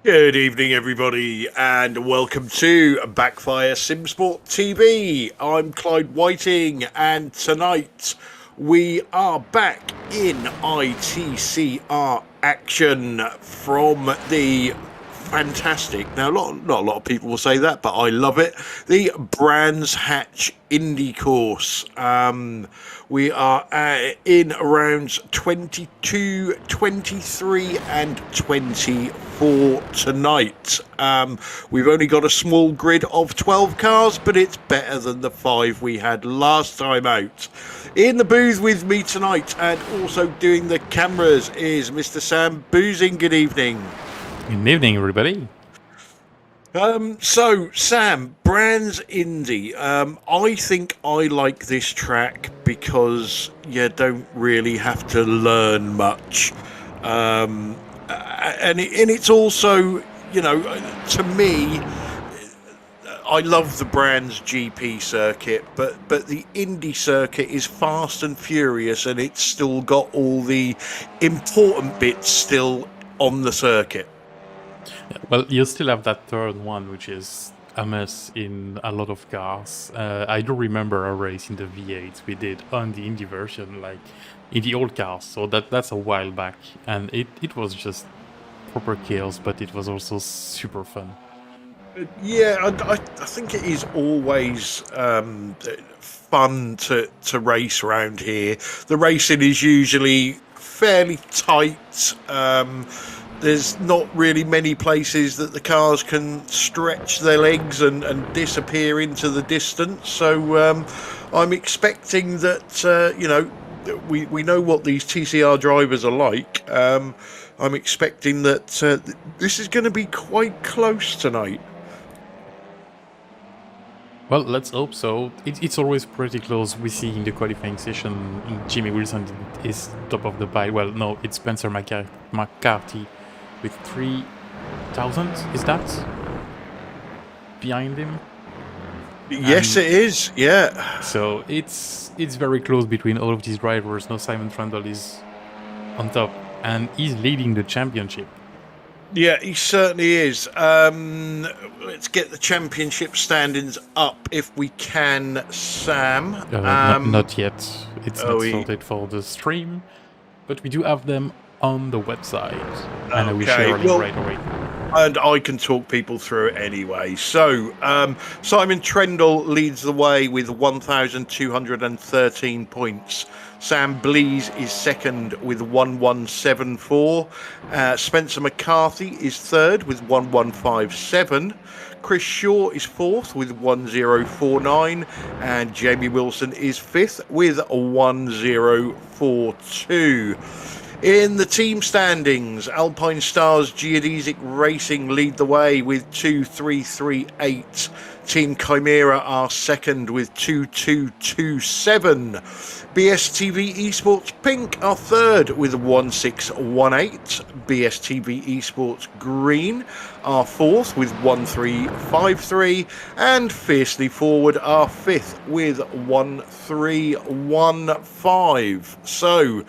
Good evening, everybody, and welcome to Backfire Simsport TV. I'm Clyde Whiting, and tonight we are back in iTCR action from the fantastic. Now, not a lot of people will say that, but I love it. The Brands Hatch Indy course. We are in rounds 22, 23, and 24 tonight. We've only got a small grid of 12 cars, but it's better than the 5 we had last time out. In the booth with me tonight and also doing the cameras is Mr. Sam Boozing. Good evening. Good evening, everybody. So, Sam, Brands Indy. I think I like this track because you don't really have to learn much. And it's also, to me, I love the Brands GP circuit, but the Indy circuit is fast and furious, and it's still got all the important bits still on the circuit. Well, you still have that third one, which is a mess in a lot of cars. I do remember a race in the V8 we did on the Indy version, like in the old cars, so that's a while back, and it was just proper chaos, but it was also super fun. Yeah, I think it is always fun to race around here. The racing is usually fairly tight. There's not really many places that the cars can stretch their legs and disappear into the distance. So I'm expecting that, we know what these TCR drivers are like. I'm expecting that this is going to be quite close tonight. Well, let's hope so. It's always pretty close. We see in the qualifying session, Jimmy Wilson is top of the pile. Well, no, it's Spencer McCarthy with 3,000, is that? Behind him? Yes, it is, yeah. So it's very close between all of these drivers. No, Simon Trundle is on top, and he's leading the championship. Yeah, he certainly is. Let's get the championship standings up if we can, Sam. Not yet. It's not sorted for the stream, but we do have them on the website, and I will share it right away. And I can talk people through it anyway. So, Simon Trundle leads the way with 1,213 points. Sam Blees is second with 1,174. Spencer McCarthy is third with 1,157. Chris Shaw is fourth with 1,049. And Jamie Wilson is fifth with 1,042. In the team standings, Alpine Stars Geodesic Racing lead the way with 2,338. Team Chimera are second with 2,227. BSTV Esports Pink are third with 1,618. BSTV Esports Green are fourth with 1,353. And Fiercely Forward are fifth with 1,315. So,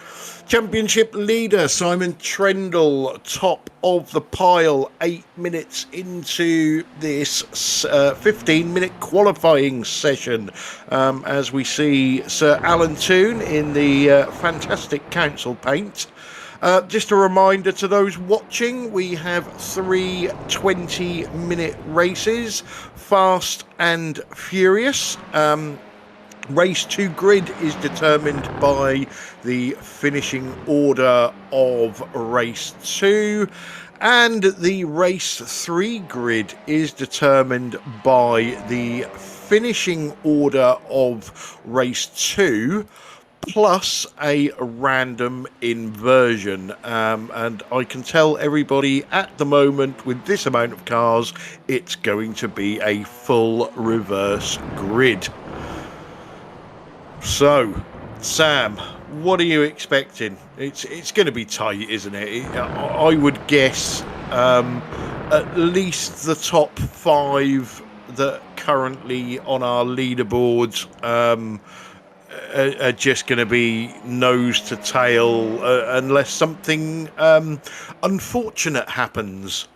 championship leader Simon Trundle, top of the pile, 8 minutes into this 15-minute qualifying session. As we see Sir Alan Toon in the fantastic council paint. Just a reminder to those watching, we have 3 20-minute races, Fast and Furious. Race 2 grid is determined by the finishing order of race 2, and the race 3 grid is determined by the finishing order of race 2 plus a random inversion. And I can tell everybody at the moment, with this amount of cars, it's going to be a full reverse grid. So, Sam, what are you expecting? It's going to be tight, isn't it? I would guess at least the top 5 that currently on our leaderboards are just going to be nose to tail unless something unfortunate happens.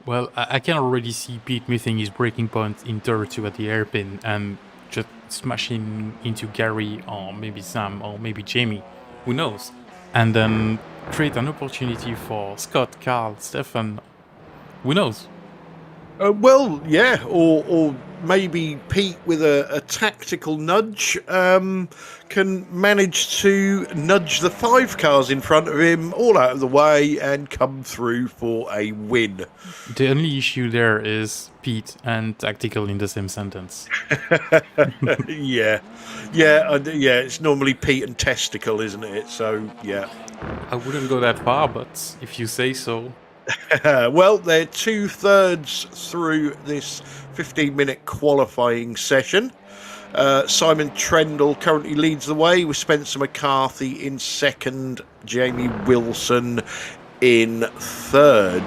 Well, I can already see Pete missing his braking point in turn 2 at the hairpin and just smashing into Gary or maybe Sam or maybe Jamie. Who knows? And then create an opportunity for Scott, Carl, Stefan. Who knows? Well, yeah, or maybe Pete with a tactical nudge can manage to nudge the 5 cars in front of him all out of the way and come through for a win. The only issue there is Pete and tactical in the same sentence. Yeah, it's normally Pete and testicle, isn't it? So, yeah. I wouldn't go that far, but if you say so. Well, they're 2/3 through this 15-minute qualifying session. Simon Trendle currently leads the way with Spencer McCarthy in second, Jamie Wilson in third.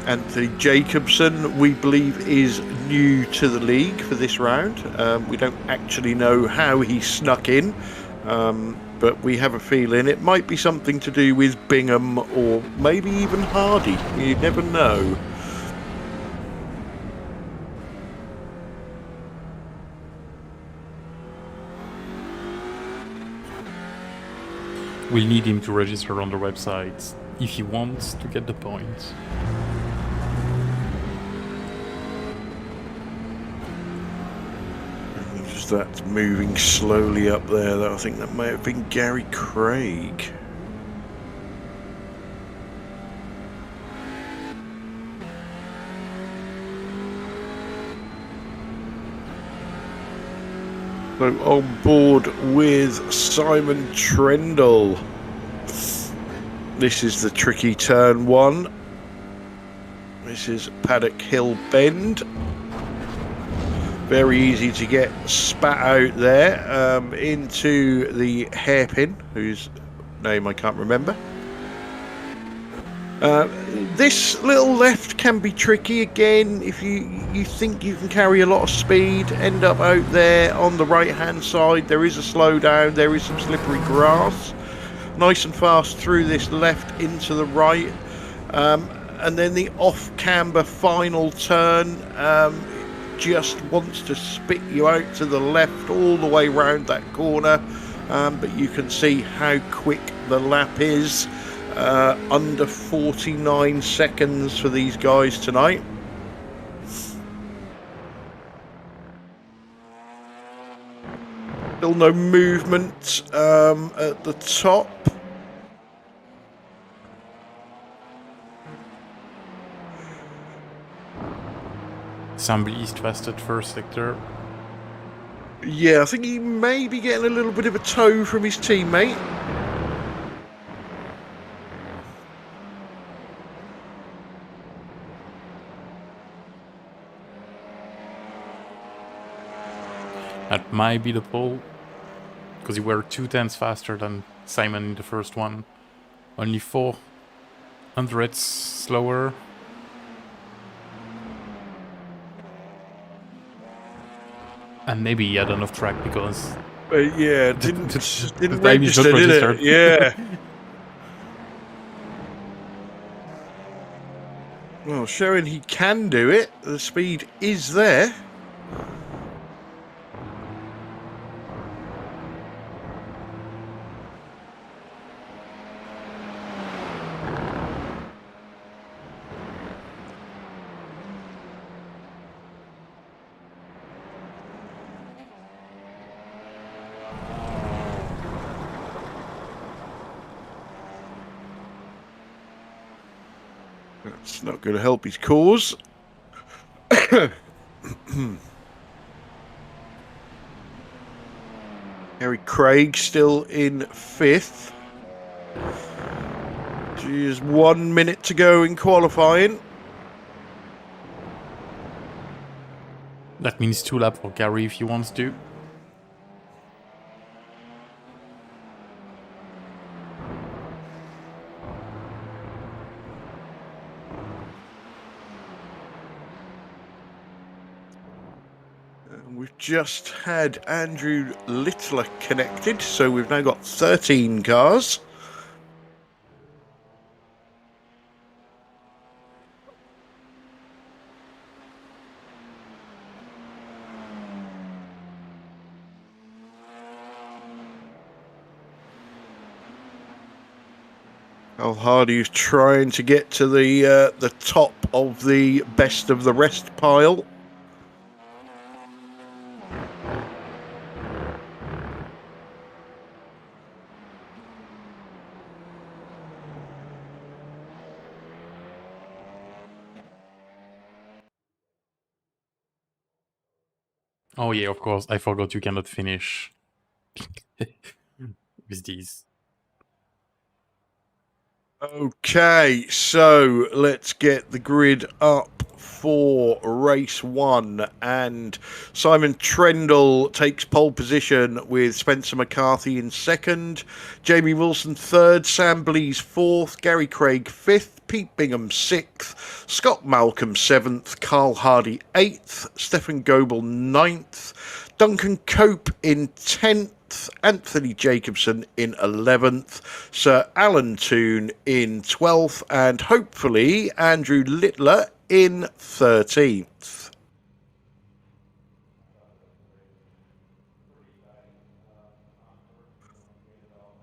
Anthony Jacobson, we believe, is new to the league for this round. We don't actually know how he snuck in, but we have a feeling it might be something to do with Bingham or maybe even Hardy. You never know. We'll need him to register on the website if he wants to get the points. That's moving slowly up there. I think that may have been Gary Craig. So on board with Simon Trendle. This is the tricky turn 1. This is Paddock Hill Bend. Very easy to get spat out there into the hairpin, whose name I can't remember. This little left can be tricky again if you think you can carry a lot of speed, end up out there on the right hand side. There is a slowdown, there is some slippery grass. Nice and fast through this left into the right, and then the off camber final turn just wants to spit you out to the left all the way round that corner, but you can see how quick the lap is. Under 49 seconds for these guys tonight. Still no movement at the top. Sam East fast at first sector. Yeah, I think he may be getting a little bit of a tow from his teammate. That might be the pole, because you were 2/10 faster than Simon in the first one. Only 400 slower. And maybe he had enough track because... Yeah, didn't time register, did it? Yeah. Well, showing he can do it. The speed is there. That's not going to help his cause. Harry Craig still in 5th. Just 1 minute to go in qualifying. That means 2 laps for Gary if he wants to. we've just had Andrew Littler connected, so we've now got 13 cars. Al Hardy's trying to get to the top of the best of the rest pile. Oh yeah, of course. I forgot you cannot finish with these. Okay, so let's get the grid up for race 1, and Simon Trendle takes pole position with Spencer McCarthy in second, Jamie Wilson third, Sam Blease fourth, Gary Craig fifth, Pete Bingham sixth, Scott Malcolm seventh, Carl Hardy eighth, Stefan Goebel ninth, Duncan Cope in 10th, Anthony Jacobson in 11th, Sir Alan Toon in 12th, and hopefully Andrew Littler in 13th.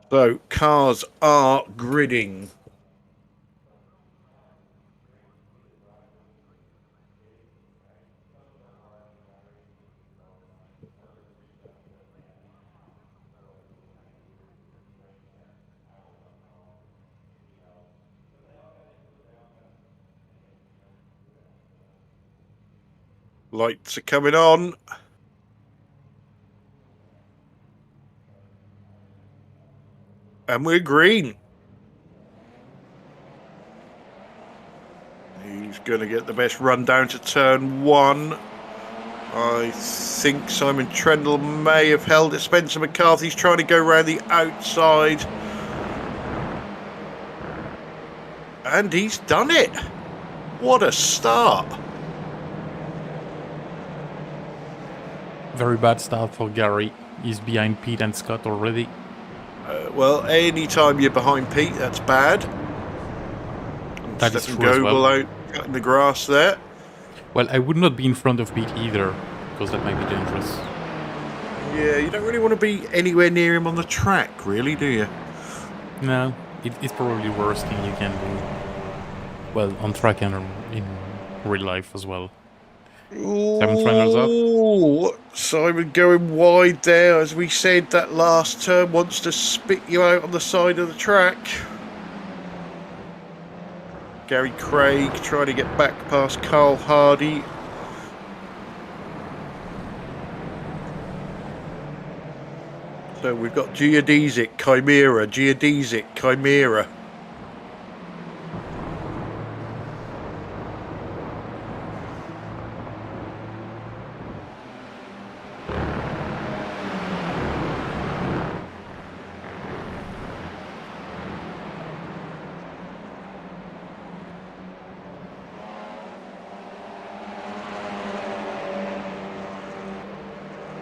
So cars are gridding. Lights are coming on. And we're green. He's going to get the best run down to turn 1. I think Simon Trendle may have held it. Spencer McCarthy's trying to go around the outside. And he's done it. What a start. Very bad start for Gary. He's behind Pete and Scott already. Well, any time you're behind Pete, that's bad. That is Stefan true as Goebel well. out cutting the grass there. Well, I would not be in front of Pete either, because that might be dangerous. Yeah, you don't really want to be anywhere near him on the track, really, do you? No, it's probably the worst thing you can do. Well, on track and in real life as well. 7 runners up. Ooh, Simon going wide there. As we said, that last turn wants to spit you out on the side of the track. Gary Craig trying to get back past Carl Hardy. So we've got Geodesic, Chimera, Geodesic, Chimera.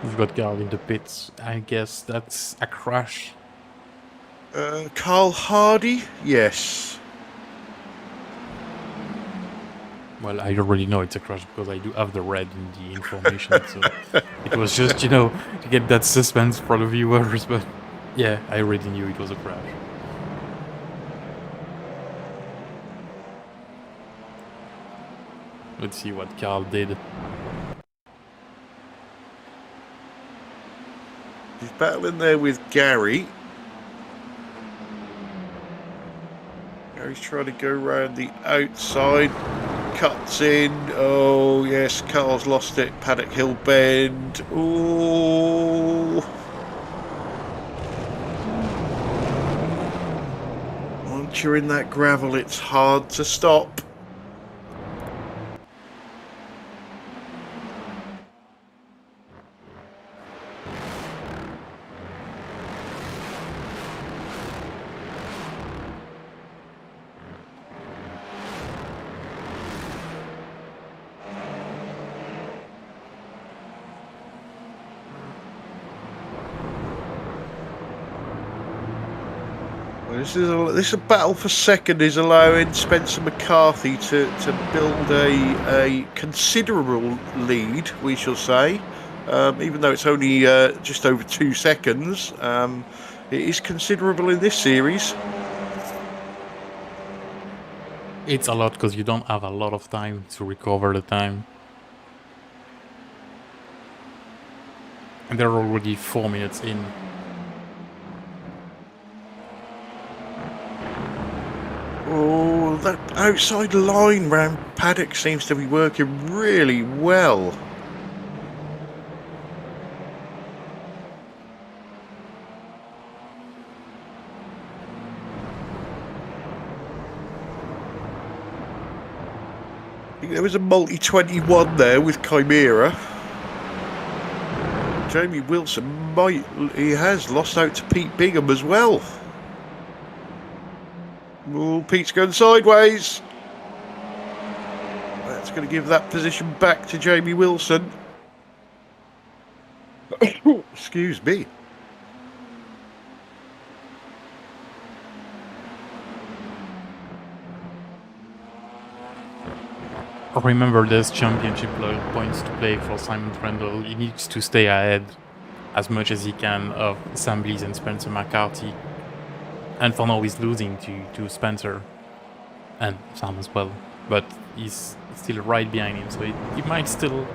We've got Carl in the pits. I guess that's a crash. Carl Hardy, yes. Well, I already know it's a crash because I do have the red in the information. So it was just, to get that suspense for the viewers. But yeah, I already knew it was a crash. Let's see what Carl did. He's battling there with Gary. Gary's trying to go around the outside. Cuts in. Oh, yes, Carl's lost it. Paddock Hill Bend. Ooh. Once you're in that gravel, it's hard to stop. This is a battle for second is allowing Spencer McCarthy to build a considerable lead, we shall say. Even though it's only just over 2 seconds, it is considerable in this series. It's a lot because you don't have a lot of time to recover the time. And they're already 4 minutes in. Oh, that outside line round Paddock seems to be working really well. I think there was a multi-21 there with Chimera. Jamie Wilson he has lost out to Pete Bingham as well. Oh, Pete's going sideways. That's going to give that position back to Jamie Wilson. Excuse me. Remember, there's championship points to play for Simon Trendle. He needs to stay ahead as much as he can of Sam Blease and Spencer McCarthy. And for now, he's losing to Spencer and Sam as well. But he's still right behind him, so he might still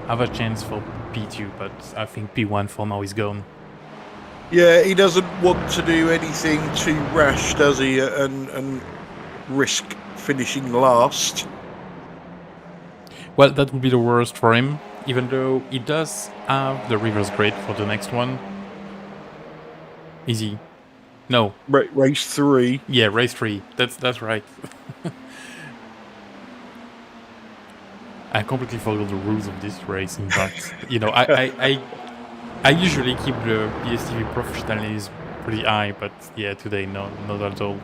have a chance for P2, but I think P1 for now is gone. Yeah, he doesn't want to do anything too rash, does he? And risk finishing last. Well, that would be the worst for him, even though he does have the reverse grade for the next one. Is he? No. Race 3. Yeah, race 3. That's right. I completely forgot the rules of this race. In fact, you know, I usually keep the PSTV professionalism pretty high, but yeah, today not at all.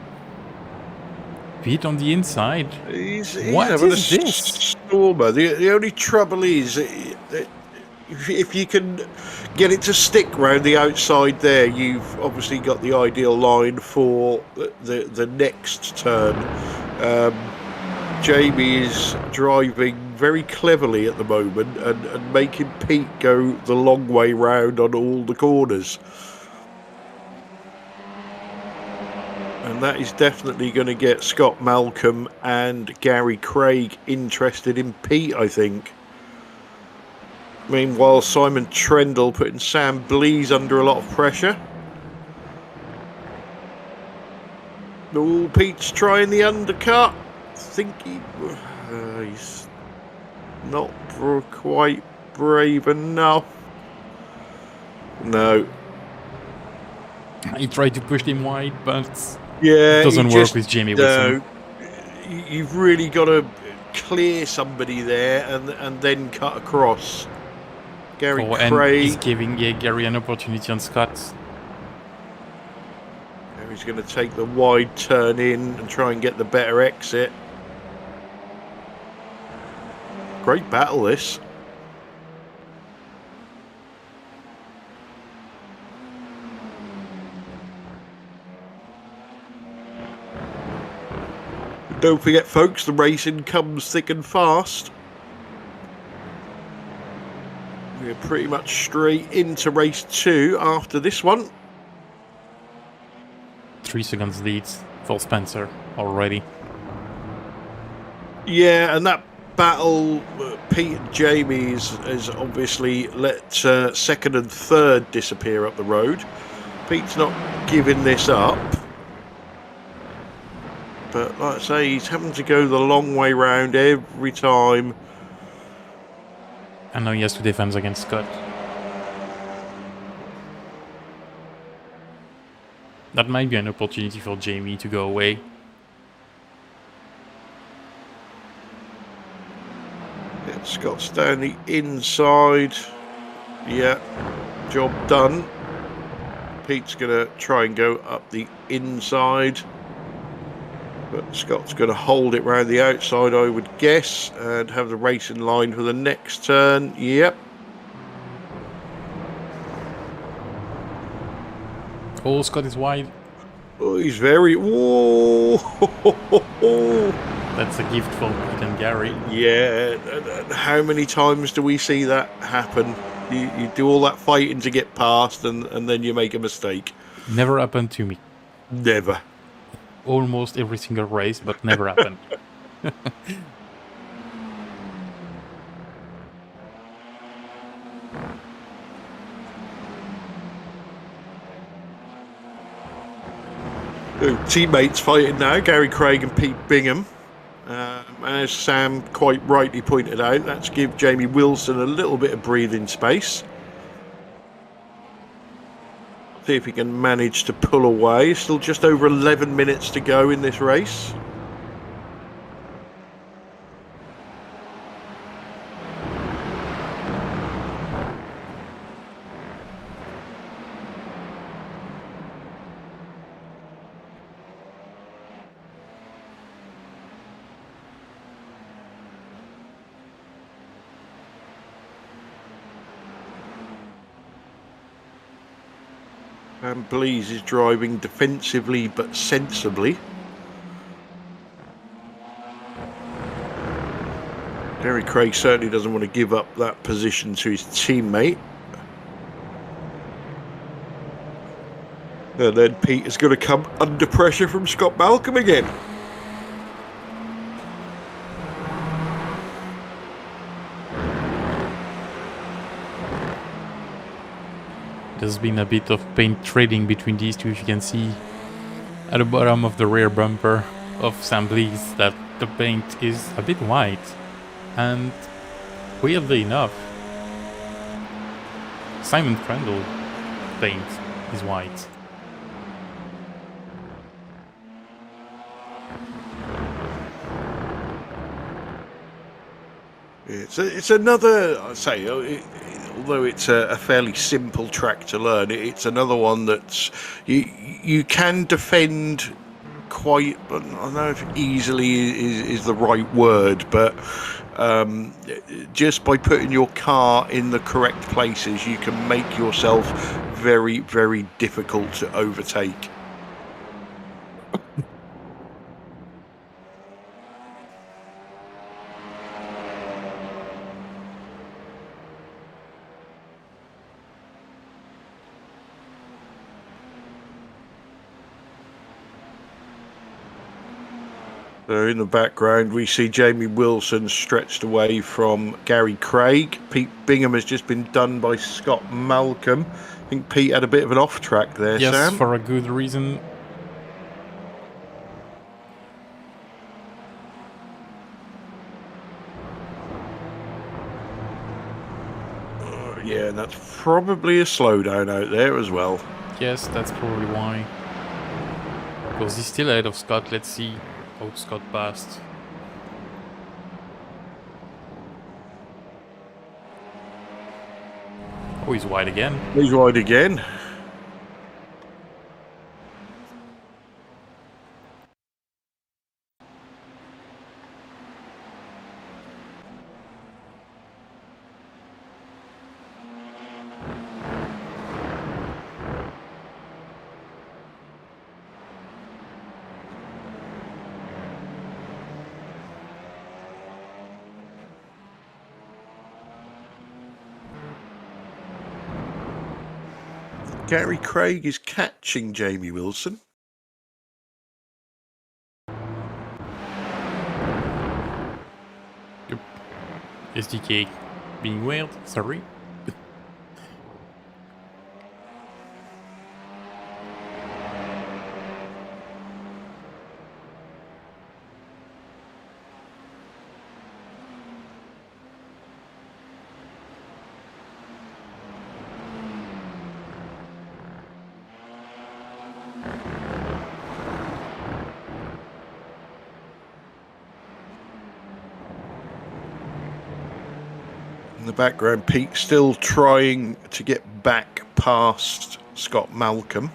Pete on the inside. He's what having is a this? stormer. The only trouble is if you can get it to stick round the outside there, you've obviously got the ideal line for the next turn. Jamie is driving very cleverly at the moment and making Pete go the long way round on all the corners. And that is definitely going to get Scott Malcolm and Gary Craig interested in Pete, I think. Meanwhile, Simon Trendle putting Sam Blease under a lot of pressure. Oh, Pete's trying the undercut. I think he's not quite brave enough. No. He tried to push him wide, but yeah, it doesn't work with Jamie Wilson. No, you've really got to clear somebody there and then cut across. Gary Craig. And he's giving Gary an opportunity on Scott. He's going to take the wide turn in and try and get the better exit. Great battle, this. Don't forget, folks, the racing comes thick and fast. We're pretty much straight into race 2 after this one. 3 seconds lead for Spencer already. Yeah, and that battle, Pete and Jamie has obviously let second and third disappear up the road. Pete's not giving this up. But like I say, he's having to go the long way round every time. And now he has to defend against Scott. That might be an opportunity for Jamie to go away. Yeah, Scott's down the inside. Yeah, job done. Pete's going to try and go up the inside. But Scott's going to hold it round the outside, I would guess, and have the race in line for the next turn. Yep. Oh, Scott is wide. Oh, he's very... Whoa! That's a gift for Pete and Gary. Yeah, how many times do we see that happen? You do all that fighting to get past, and then you make a mistake. Never happened to me. Never. Almost every single race, but never happened. Teammates fighting now, Gary Craig and Pete Bingham. As Sam quite rightly pointed out, that's give Jamie Wilson a little bit of breathing space. See if he can manage to pull away. Still just over 11 minutes to go in this race. And Blease is driving defensively but sensibly. Gary Craig certainly doesn't want to give up that position to his teammate. And then Pete is going to come under pressure from Scott Malcolm again. There's been a bit of paint trading between these two. If you can see at the bottom of the rear bumper of Sam Blease that the paint is a bit white, and weirdly enough, Simon Crandall paint is white. It's another, I say, although it's a fairly simple track to learn, it's another one that's you can defend quite, I don't know if easily is the right word, but just by putting your car in the correct places, you can make yourself very, very difficult to overtake. So in the background, we see Jamie Wilson stretched away from Gary Craig. Pete Bingham has just been done by Scott Malcolm. I think Pete had a bit of an off track there, yes, Sam. For a good reason. Yeah, and that's probably a slowdown out there as well. Yes, that's probably why. Because he's still ahead of Scott. Let's see how Scott passed. Oh, he's wide again. He's wide again. Gary Craig is catching Jamie Wilson. Yep. SDK being weird, sorry. In the background, Pete still trying to get back past Scott Malcolm.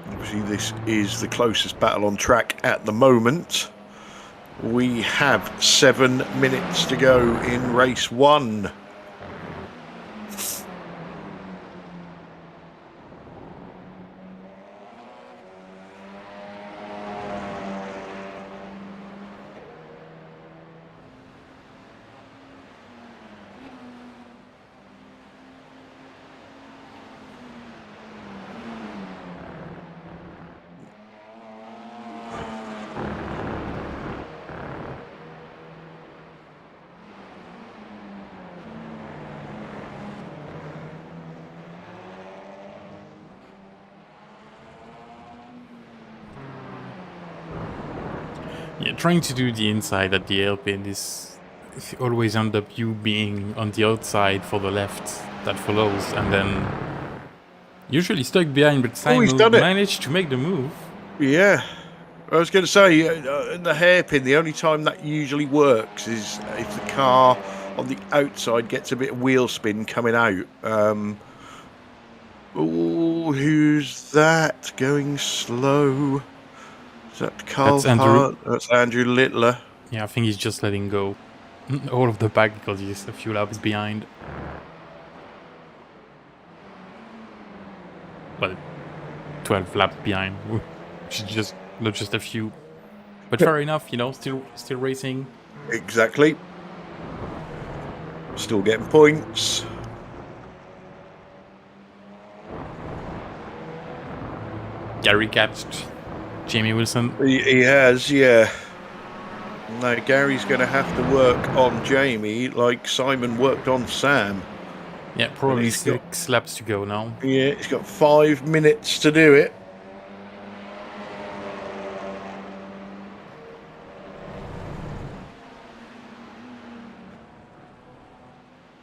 Obviously, this is the closest battle on track at the moment. We have 7 minutes to go in race 1. Yeah, trying to do the inside at the hairpin is always end up you being on the outside for the left that follows, and then usually stuck behind, but Oh, he's Simon done it. managed to make the move. Yeah. I was going to say, in the hairpin, the only time that usually works is if the car on the outside gets a bit of wheel spin coming out. Oh, who's that going slow? Is that Carl That's Andrew. Hart? That's Andrew Littler. Yeah, I think he's just letting go all of the pack because he's a few laps behind. Well, 12 laps behind, which is just not just a few. But fair enough, you know, still racing. Exactly. Still getting points. Gary catched Jamie Wilson. He has, yeah. Now Gary's going to have to work on Jamie like Simon worked on Sam. Yeah, probably 6 laps to go now. Yeah, he's got 5 minutes to do it.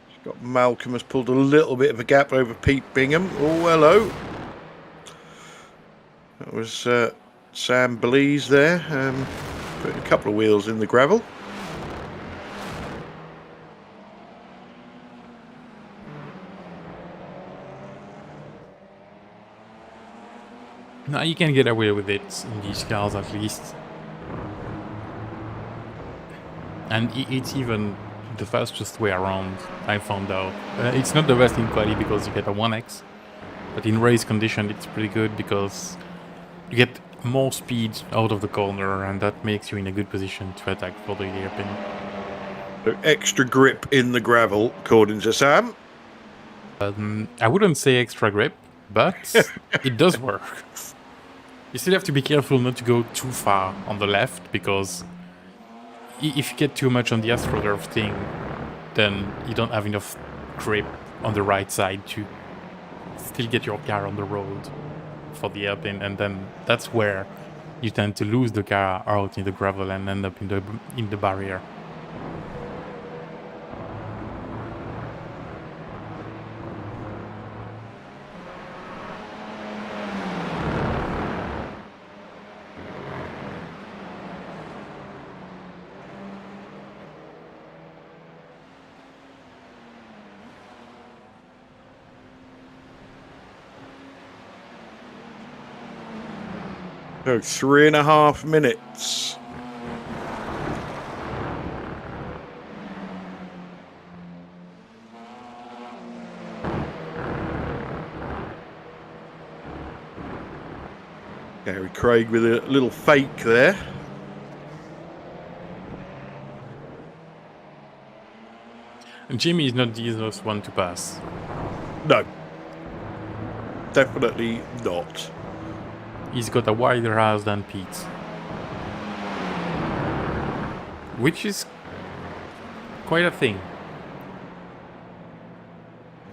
He's got Malcolm has pulled a little bit of a gap over Pete Bingham. Oh, hello. That was Sam Blease there, putting a couple of wheels in the gravel. Now you can get away with it in these cars at least. And it's even the fastest way around, I found out. It's not the best in quality because you get a 1x, but in race condition it's pretty good because you get more speed out of the corner and that makes you in a good position to attack for the hairpin. So extra grip in the gravel, according to Sam. I wouldn't say extra grip, but it does work. You still have to be careful not to go too far on the left, because if you get too much on the AstroTurf thing, then you don't have enough grip on the right side to still get your car on the road for the hairpin, and then that's where you tend to lose the car out in the gravel and end up in the barrier. So 3.5 minutes. Gary Craig with a little fake there. And Jimmy is not the easiest one to pass. No. Definitely not. He's got a wider house than Pete, which is quite a thing.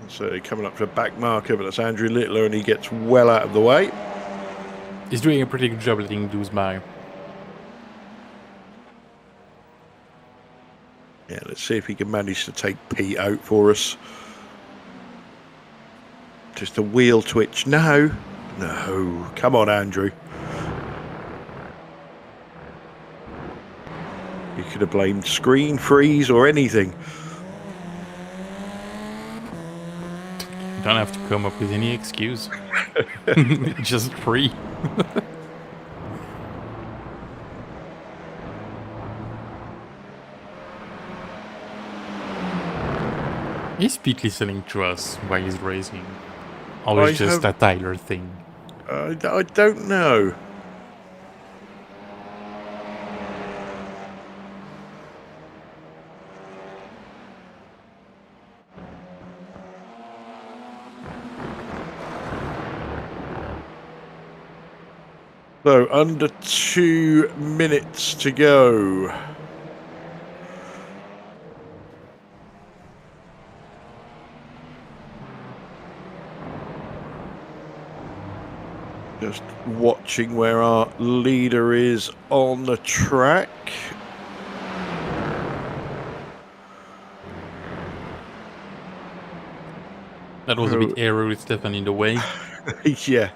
So coming up to a back marker, but that's Andrew Littler, and he gets well out of the way. He's doing a pretty good job letting dudes by. Yeah, let's see if he can manage to take Pete out for us. Just a wheel twitch. No. No. Come on, Andrew. You could have blamed screen freeze or anything. You don't have to come up with any excuse. Just free. Is Pete listening to us while he's racing? Or is just a Tyler thing? I don't know. So under 2 minutes to go. Just watching where our leader is on the track. That was a bit airy with Stefan in the way. Yeah.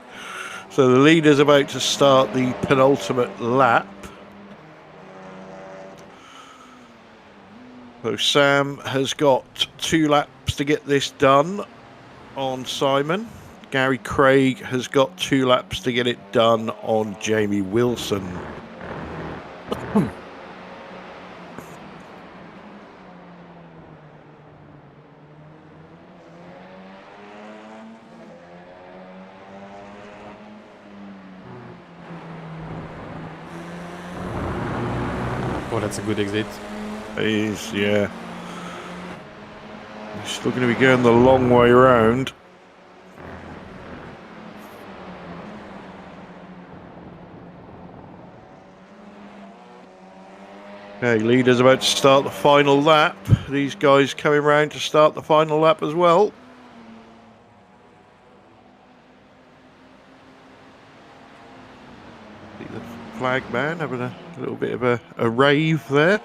So the leader's about to start the penultimate lap. So Sam has got 2 laps to get this done on Simon. Gary Craig has got 2 laps to get it done on Jamie Wilson. Oh, that's a good exit. Yeah. He's still going to be going the long way around. Okay, leader's about to start the final lap. These guys coming round to start the final lap as well. See the flag man having a little bit of a rave there.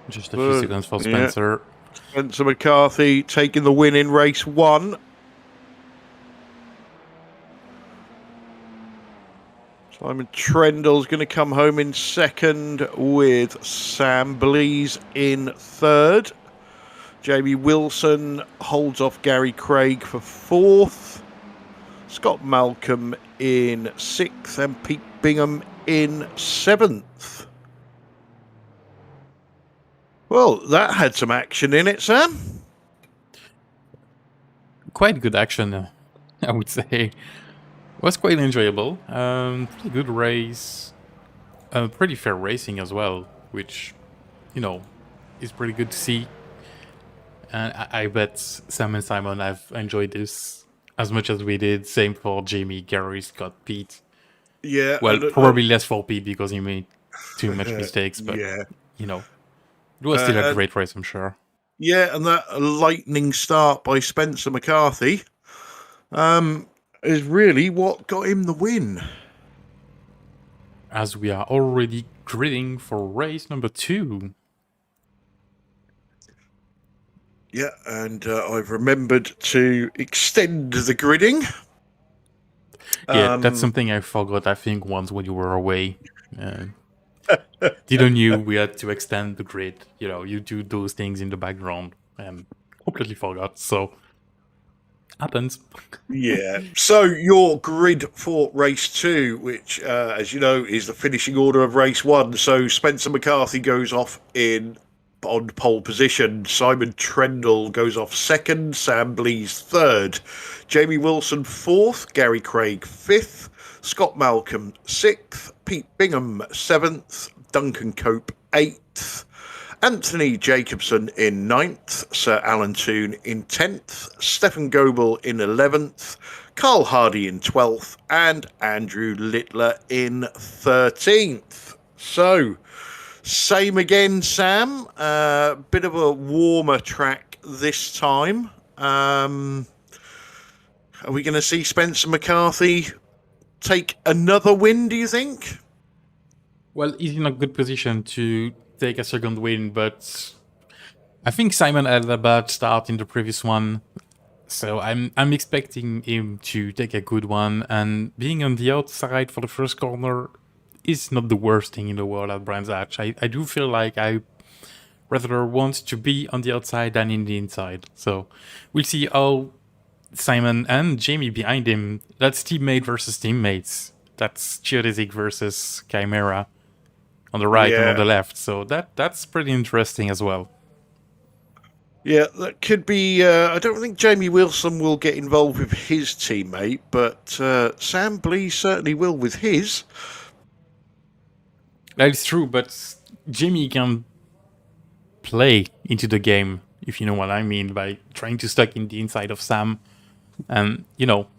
Just a few seconds for Spencer. Yeah. Spencer McCarthy taking the win in race 1. Simon Trendle's going to come home in second with Sam Blease in third. Jamie Wilson holds off Gary Craig for 4th. Scott Malcolm in 6th and Pete Bingham in 7th. Well, that had some action in it, Sam. Quite good action, I would say. It was quite enjoyable. Pretty good race. Pretty fair racing as well, which, you know, is pretty good to see. And I bet Sam and Simon have enjoyed this as much as we did. Same for Jamie, Gary, Scott, Pete. Yeah. Well, probably less for Pete because he made too much mistakes, but, yeah. you know, it was still a great race, I'm sure. Yeah, and that lightning start by Spencer McCarthy is really what got him the win. As we are already gridding for race number 2. Yeah, and I've remembered to extend the gridding. Yeah, that's something I forgot, I think, once when you were away. Didn't you? We had to extend the grid. You know, you do those things in the background and completely forgot. So, happens. Yeah. So your grid for race 2, which, as you know, is the finishing order of race 1. So Spencer McCarthy goes off on pole position. Simon Trendle goes off 2nd. Sam Blease 3rd. Jamie Wilson 4th. Gary Craig 5th. Scott Malcolm 6th. Pete Bingham 7th. Duncan Cope 8th. Anthony Jacobson in 9th, Sir Alan Toon in 10th, Stefan Goebel in 11th, Carl Hardy in 12th, and Andrew Littler in 13th. So, same again, Sam. Bit of a warmer track this time. Are we going to see Spencer McCarthy take another win, do you think? Well, he's in a good position to take a second win, but I think Simon had a bad start in the previous one, so I'm expecting him to take a good one, and being on the outside for the first corner is not the worst thing in the world at Brands Hatch. I do feel like I rather want to be on the outside than in the inside, so we'll see how Simon and Jamie behind him, that's teammate versus teammates. That's Geodesic versus Chimera on the right and on the left. So that's pretty interesting as well. Yeah, that could be. I don't think Jamie Wilson will get involved with his teammate, but Sam Blees certainly will with his. That is true, but Jimmy can play into the game, if you know what I mean, by trying to stuck in the inside of Sam and,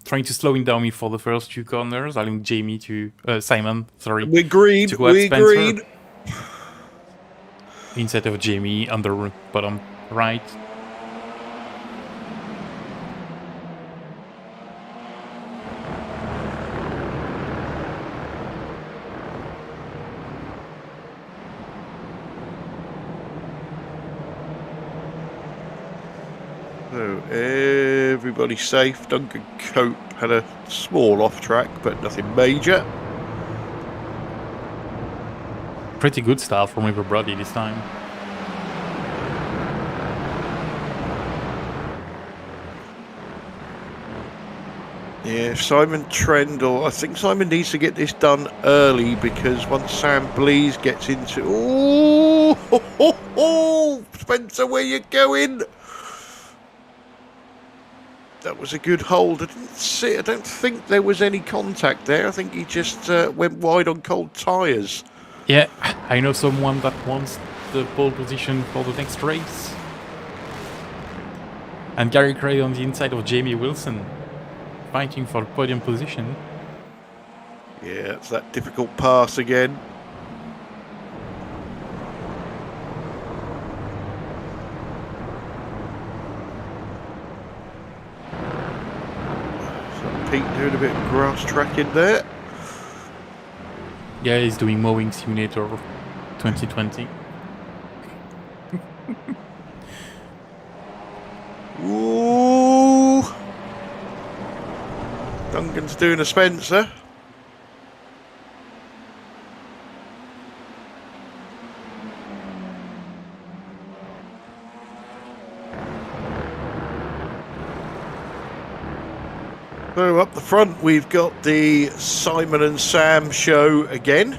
trying to slow him down for the first few corners, allowing Simon, We agreed. to go at We Spencer agreed. instead of Jamie on the bottom right. So everybody's safe. Duncan Cope had a small off track, but nothing major. Pretty good start from everybody this time. Yeah, Simon Trendle. I think Simon needs to get this done early because once Sam Blees gets into... Oh, Spencer, where you going? That was a good hold. I don't think there was any contact there. I think he just went wide on cold tyres. Yeah, I know someone that wants the pole position for the next race. And Gary Craig on the inside of Jamie Wilson, fighting for podium position. Yeah, it's that difficult pass again. So Pete doing a bit of grass tracking there. Yeah, he's doing Mowing Simulator 2020. Ooh. Duncan's doing a Spencer. So up the front we've got the Simon and Sam show again.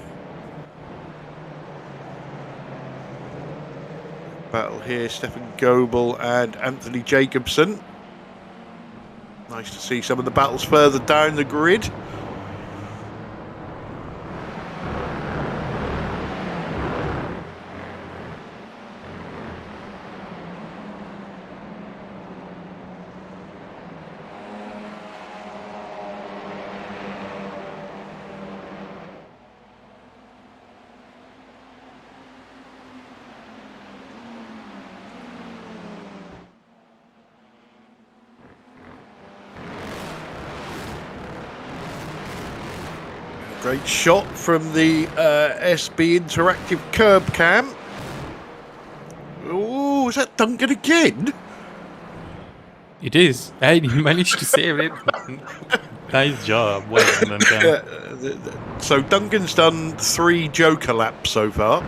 Battle here, Stefan Goebel and Anthony Jacobson. Nice to see some of the battles further down the grid. Great shot from the SB Interactive curb cam. Oh, is that Duncan again? It is. I managed to save it. Nice job. Well done, Duncan. So Duncan's done 3 Joker laps so far.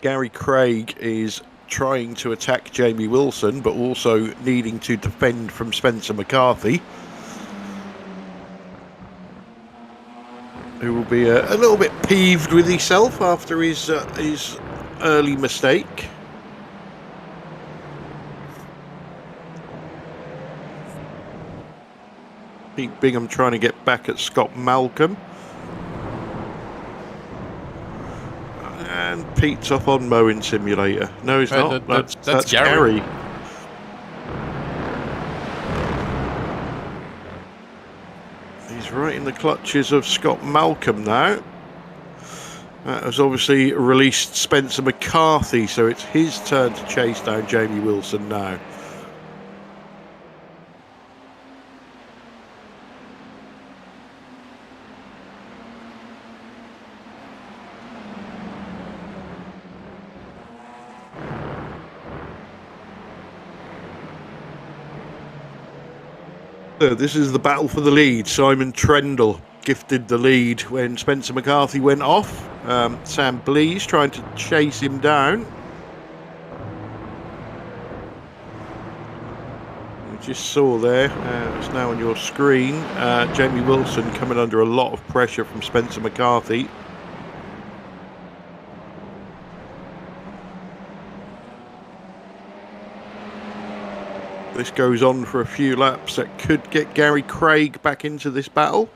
Gary Craig is trying to attack Jamie Wilson, but also needing to defend from Spencer McCarthy, who will be a little bit peeved with himself after his early mistake. Pete Bingham trying to get back at Scott Malcolm. And Pete's up on Mowing Simulator. No, he's not. That's Gary. He's right in the clutches of Scott Malcolm now. That has obviously released Spencer McCarthy, so it's his turn to chase down Jamie Wilson now. So this is the battle for the lead. Simon Trendle gifted the lead when Spencer McCarthy went off. Sam Blees trying to chase him down. just saw there, it's now on your screen, Jamie Wilson coming under a lot of pressure from Spencer McCarthy. This goes on for a few laps. That could get Gary Craig back into this battle.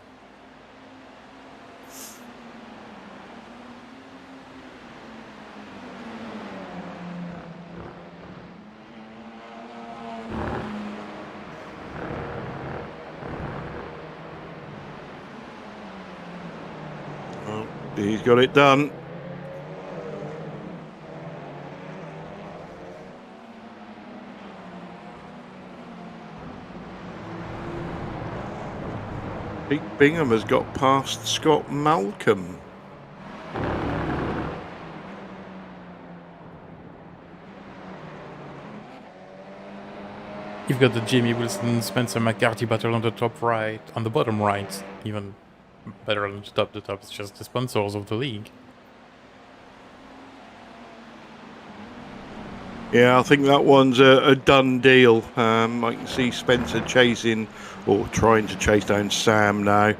Well, he's got it done. Pete Bingham has got past Scott Malcolm. You've got the Jamie Wilson, Spencer McCarthy battle on the top right, on the bottom right, even better than the top. The top is just the sponsors of the league. Yeah, I think that one's a done deal. I can see Spencer chasing, or trying to chase down Sam now.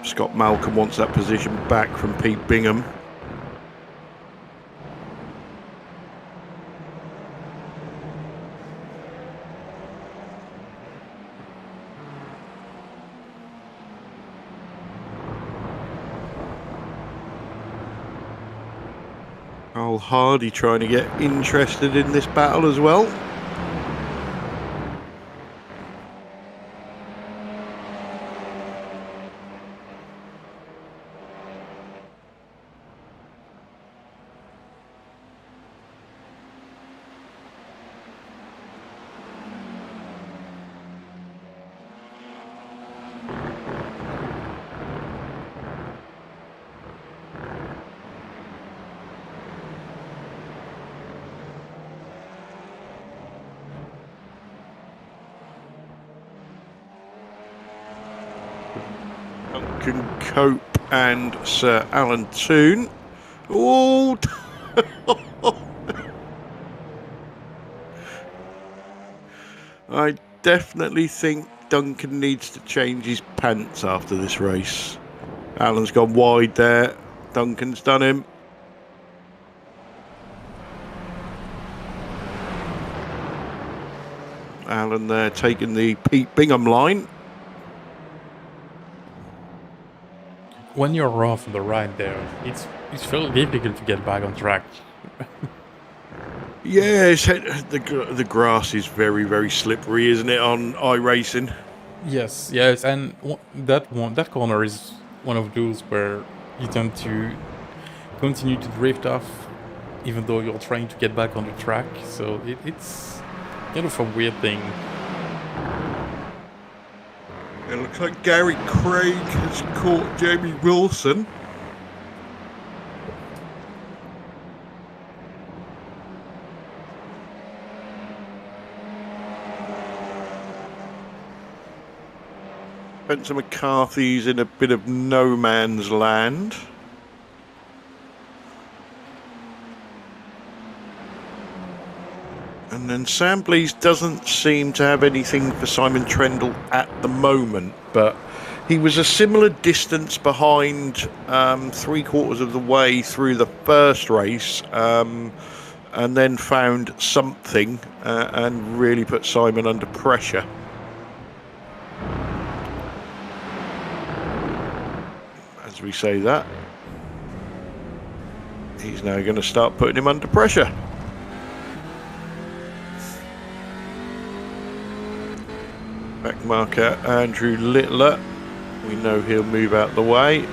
Scott Malcolm wants that position back from Pete Bingham. Carl Hardy trying to get interested in this battle as well. Duncan Cope and Sir Alan Toon. Oh, I definitely think Duncan needs to change his pants after this race. Alan's gone wide there. Duncan's done him. Alan there taking the Pete Bingham line. When you're off on the right there, it's fairly difficult to get back on track. Yeah, the grass is very, very slippery, isn't it, on iRacing? Yes, and that corner is one of those where you tend to continue to drift off, even though you're trying to get back on the track. So it's kind of a weird thing. It looks like Gary Craig has caught Jamie Wilson. Spencer McCarthy's in a bit of no man's land. And then Sam Blease doesn't seem to have anything for Simon Trendle at the moment, but he was a similar distance behind 3/4 of the way through the first race, and then found something and really put Simon under pressure. As we say that, he's now going to start putting him under pressure. Back marker Andrew Littler, we know he'll move out the way,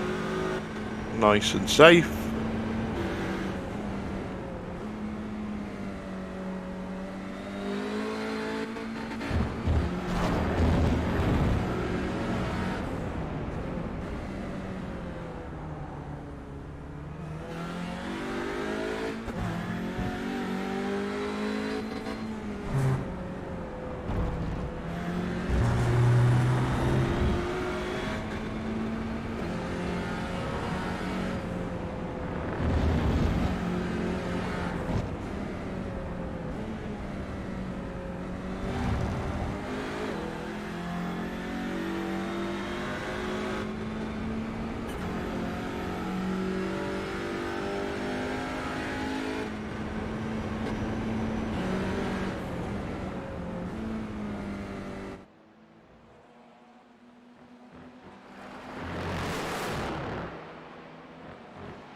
nice and safe.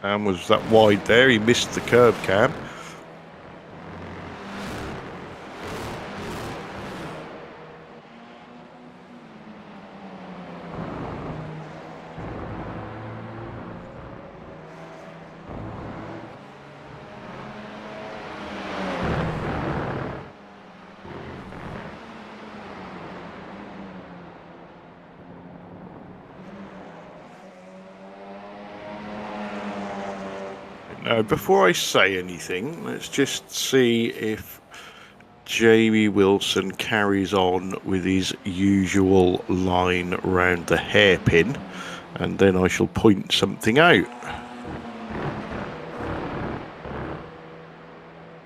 and was that wide there. He missed the curb cam. Now, before I say anything, let's just see if Jamie Wilson carries on with his usual line round the hairpin, and then I shall point something out.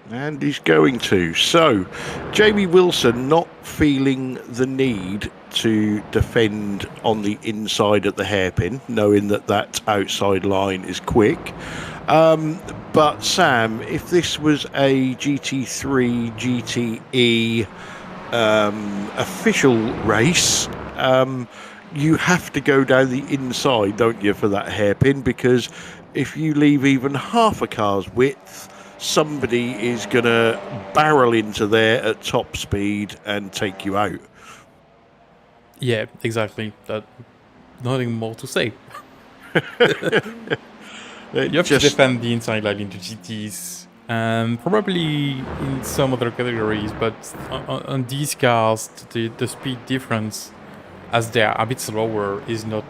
And he's going to. So, Jamie Wilson not feeling the need to defend on the inside at the hairpin, knowing that that outside line is quick. But Sam, if this was a GT3 GTE official race, you have to go down the inside, don't you, for that hairpin? Because if you leave even half a car's width, somebody is going to barrel into there at top speed and take you out. Yeah, exactly. Nothing more to say. You have to defend the inside line into GTs, and probably in some other categories, but on these cars, the speed difference, as they are a bit slower, is not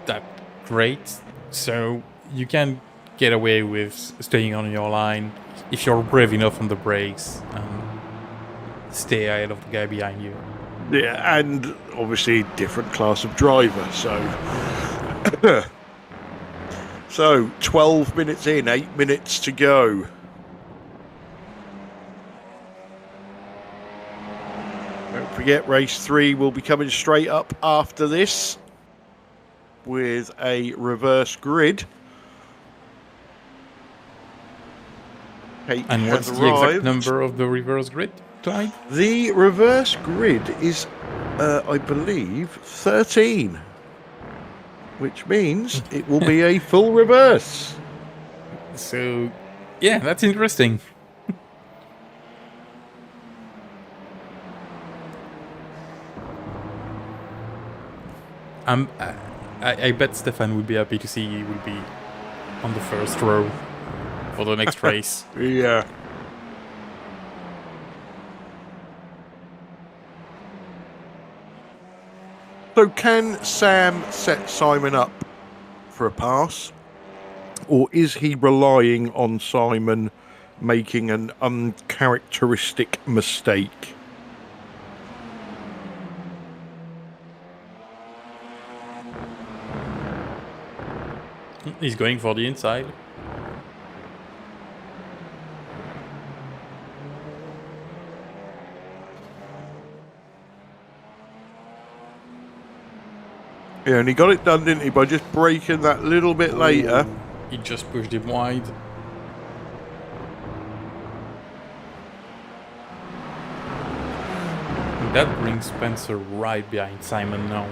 that great. So you can get away with staying on your line if you're brave enough on the brakes and stay ahead of the guy behind you. Yeah, and obviously different class of driver, so... So, 12 minutes in, 8 minutes to go. Don't forget, race 3 will be coming straight up after this with a reverse grid. And what's the exact number of the reverse grid, Clyde? The reverse grid is, I believe, 13. Which means it will be a full reverse. So, yeah, that's interesting. I bet Stefan would be happy to see he will be on the first row for the next race. Yeah. So can Sam set Simon up for a pass? Or is he relying on Simon making an uncharacteristic mistake? He's going for the inside. Yeah, and he got it done, didn't he, by just braking that little bit later. He just pushed him wide. And that brings Spencer right behind Simon now.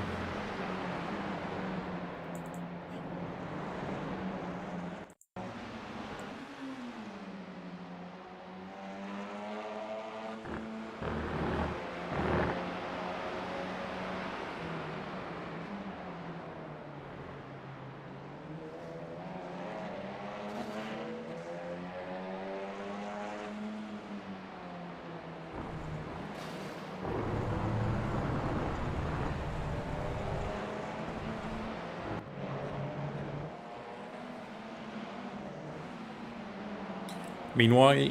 Meanwhile,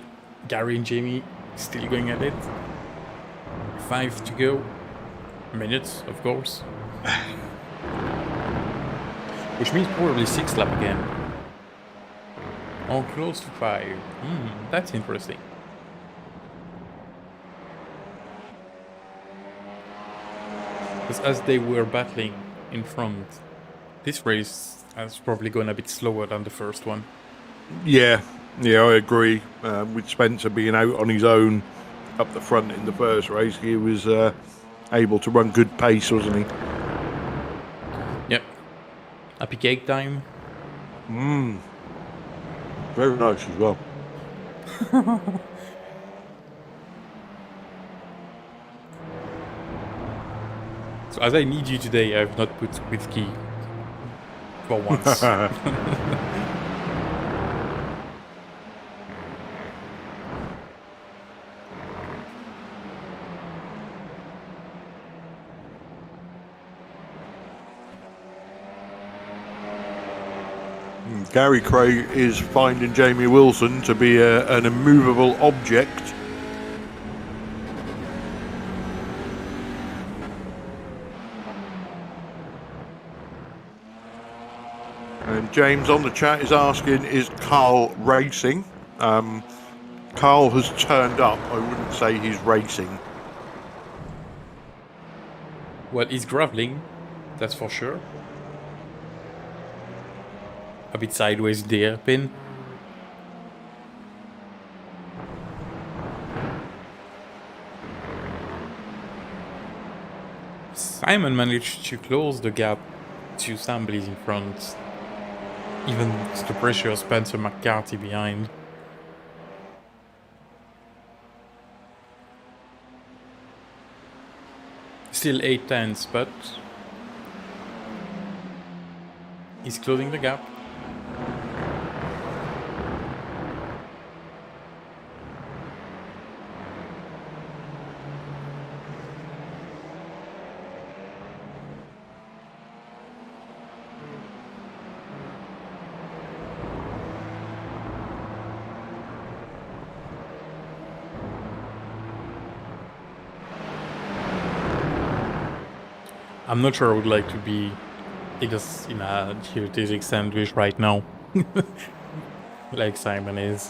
Gary and Jamie still going at it. 5 to go. Minutes, of course. Which means probably 6 lap again. Or close to 5. That's interesting. Because as they were battling in front, this race has probably gone a bit slower than the first one. Yeah, I agree. With Spencer being out on his own up the front in the first race, he was able to run good pace, wasn't he? Yep. Happy cake time. Very nice as well. So as I need you today, I have not put whiskey for once. Gary Craig is finding Jamie Wilson to be an immovable object. And James on the chat is asking, is Carl racing? Carl has turned up. I wouldn't say he's racing. Well, he's graveling, that's for sure. A bit sideways the hairpin. Simon managed to close the gap to Sam Bliss in front. Even the pressure of Spencer McCarthy behind. Still 8/10, but he's closing the gap. I'm not sure I would like to be in a geodesic sandwich right now. Like Simon is.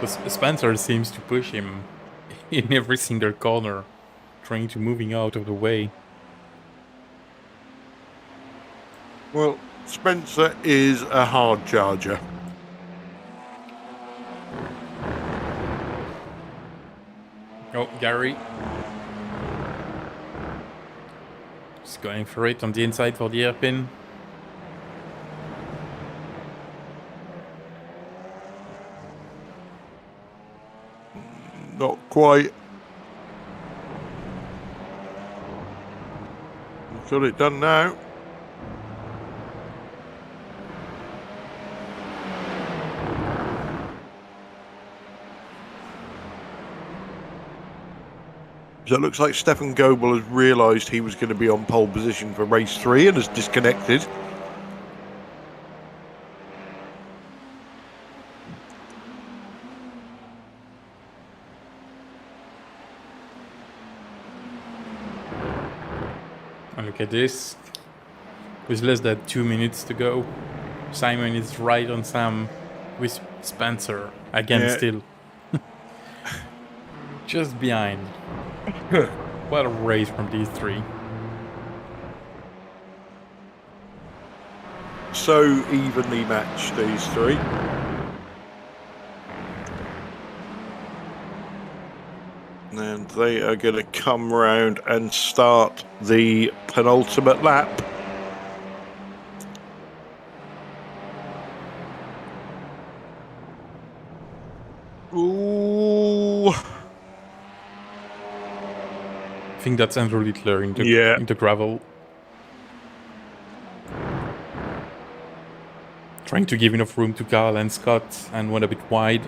But Spencer seems to push him in every single corner, trying to moving out of the way. Well, Spencer is a hard charger. Oh, Gary. Just going for it on the inside for the hairpin. Not quite. Got it done now. So it looks like Stefan Goebel has realised he was going to be on pole position for race 3 and has disconnected. And look at this. With less than 2 minutes to go, Simon is right on Sam with Spencer again, still just behind. What a race from these three. So evenly matched, these three. And they are going to come round and start the penultimate lap. Ooh. I think that's Andrew Littler in the gravel. Trying to give enough room to Carl and Scott and went a bit wide.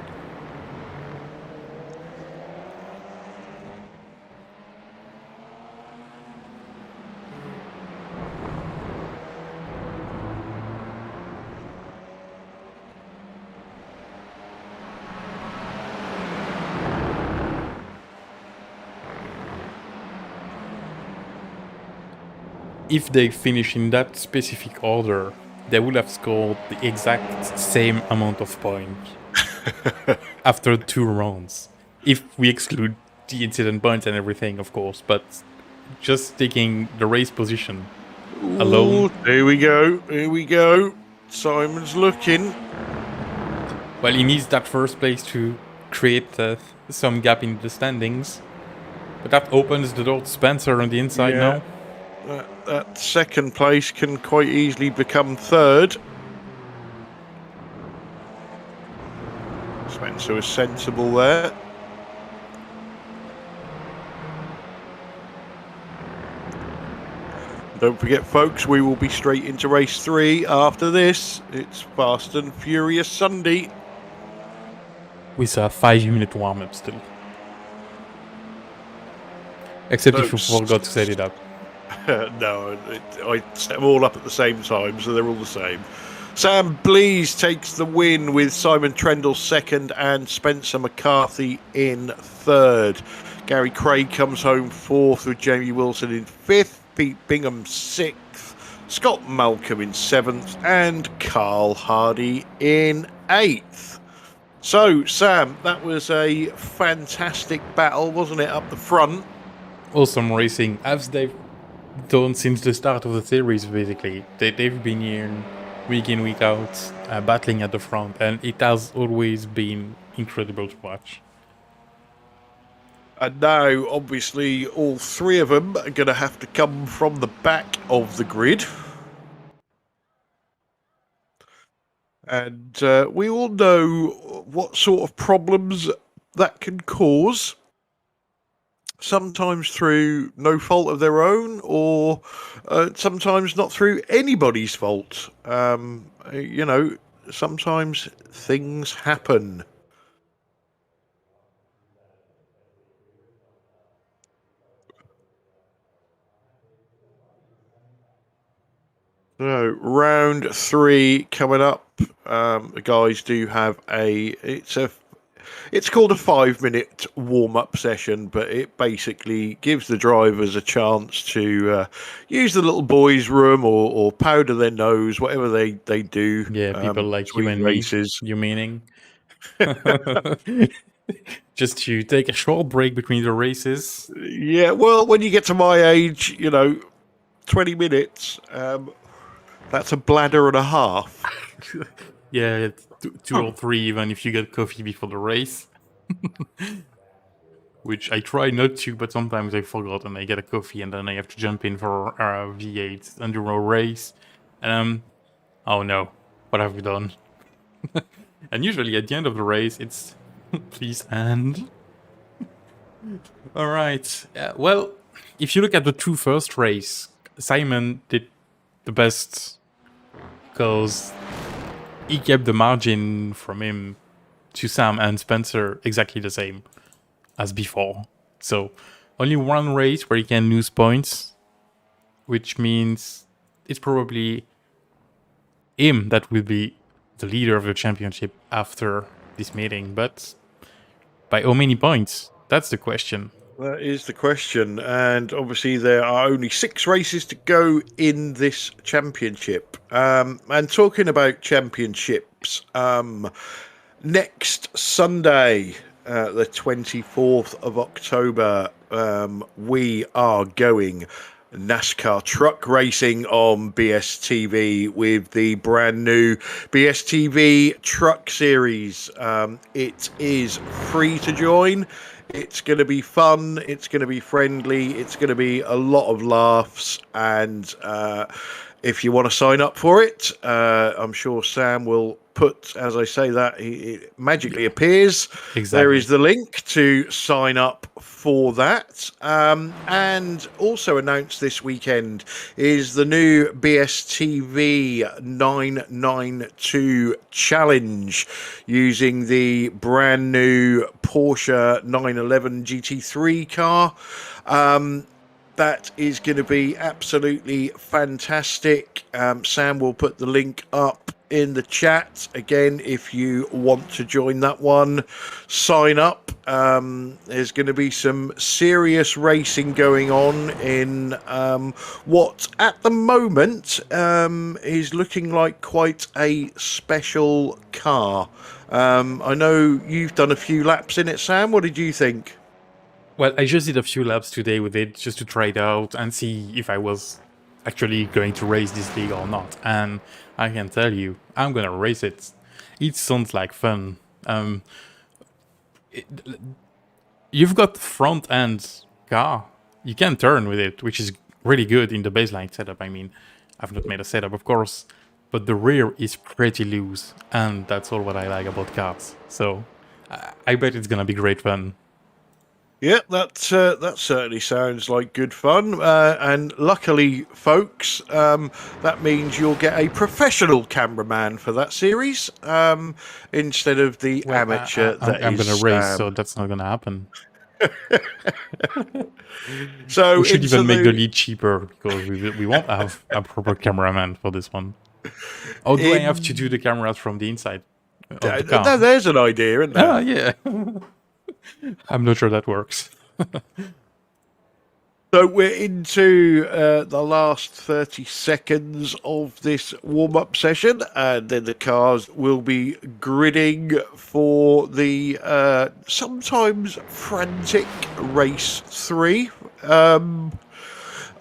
If they finish in that specific order, they would have scored the exact same amount of points after 2 rounds. If we exclude the incident points and everything, of course, but just taking the race position alone. Ooh, here we go. Here we go. Simon's looking. Well, he needs that first place to create some gap in the standings. But that opens the door to Spencer on the inside now. That second place can quite easily become third. So it's sensible there. Don't forget, folks, we will be straight into race 3 after this. It's Fast and Furious Sunday. With a 5-minute warm-up still. Except if you forgot to set it up. No, I set them all up at the same time, so they're all the same. Sam Blease takes the win with Simon Trendle second and Spencer McCarthy in third. Gary Craig comes home fourth with Jamie Wilson in fifth, Pete Bingham sixth, Scott Malcolm in seventh, and Carl Hardy in eighth. So, Sam, that was a fantastic battle, wasn't it, up the front? Awesome racing, as they've done since the start of the series, basically. They've been here week in, week out, battling at the front, and it has always been incredible to watch. And now, obviously, all three of them are going to have to come from the back of the grid. And we all know what sort of problems that can cause. Sometimes through no fault of their own, or sometimes not through anybody's fault. You know, sometimes things happen. So, round 3 coming up. The guys do have it's called a 5-minute warm-up session, but it basically gives the drivers a chance to use the little boys' room or powder their nose, whatever they do. Yeah, people like you and races. me, you meaning? Just to take a short break between the races. Yeah, well, when you get to my age, 20 minutes, that's a bladder and a half. Yeah, it's two or three even if you get coffee before the race. Which I try not to, but sometimes I forgot and I get a coffee and then I have to jump in for a V8 enduro race. Oh no, what have we done? And usually at the end of the race, it's please end. All right. Well, if you look at the two first race, Simon did the best because he kept the margin from him to Sam and Spencer exactly the same as before. So only one race where he can lose points, which means it's probably him that will be the leader of the championship after this meeting. But by how many points? That's the question. That is the question, and obviously there are only 6 races to go in this championship. And talking about championships, next Sunday, the 24th of October, we are going NASCAR truck racing on BSTV with the brand new BSTV Truck Series. It is free to join. It's going to be fun. It's going to be friendly. It's going to be a lot of laughs. And if you want to sign up for it, I'm sure Sam will put, as I say that, it magically appears. Exactly. There is the link to sign up for that. And also announced this weekend is the new BSTV 992 Challenge using the brand new Porsche 911 GT3 car. That is going to be absolutely fantastic. Sam will put the link up in the chat. Again, if you want to join that one, sign up. There's going to be some serious racing going on in what at the moment is looking like quite a special car. I know you've done a few laps in it, Sam. What did you think? Well, I just did a few laps today with it just to try it out and see if I was actually going to race this league or not. And I can tell you, I'm going to race it. It sounds like fun. You've got front end car. You can turn with it, which is really good in the baseline setup. I mean, I've not made a setup, of course, but the rear is pretty loose. And that's all what I like about cars. So I bet it's gonna be great fun. Yeah, that certainly sounds like good fun. And luckily, folks, that means you'll get a professional cameraman for that series instead of the Well, amateur I'm gonna race, so that's not gonna happen. So We should into even make the lead cheaper because we won't have a proper cameraman for this one. Oh, do I have to do the cameras from the inside of the car? No, there's an idea, isn't there? Ah, yeah. I'm not sure that works. So we're into the last 30 seconds of this warm-up session, and then the cars will be gridding for the sometimes frantic race 3. I'm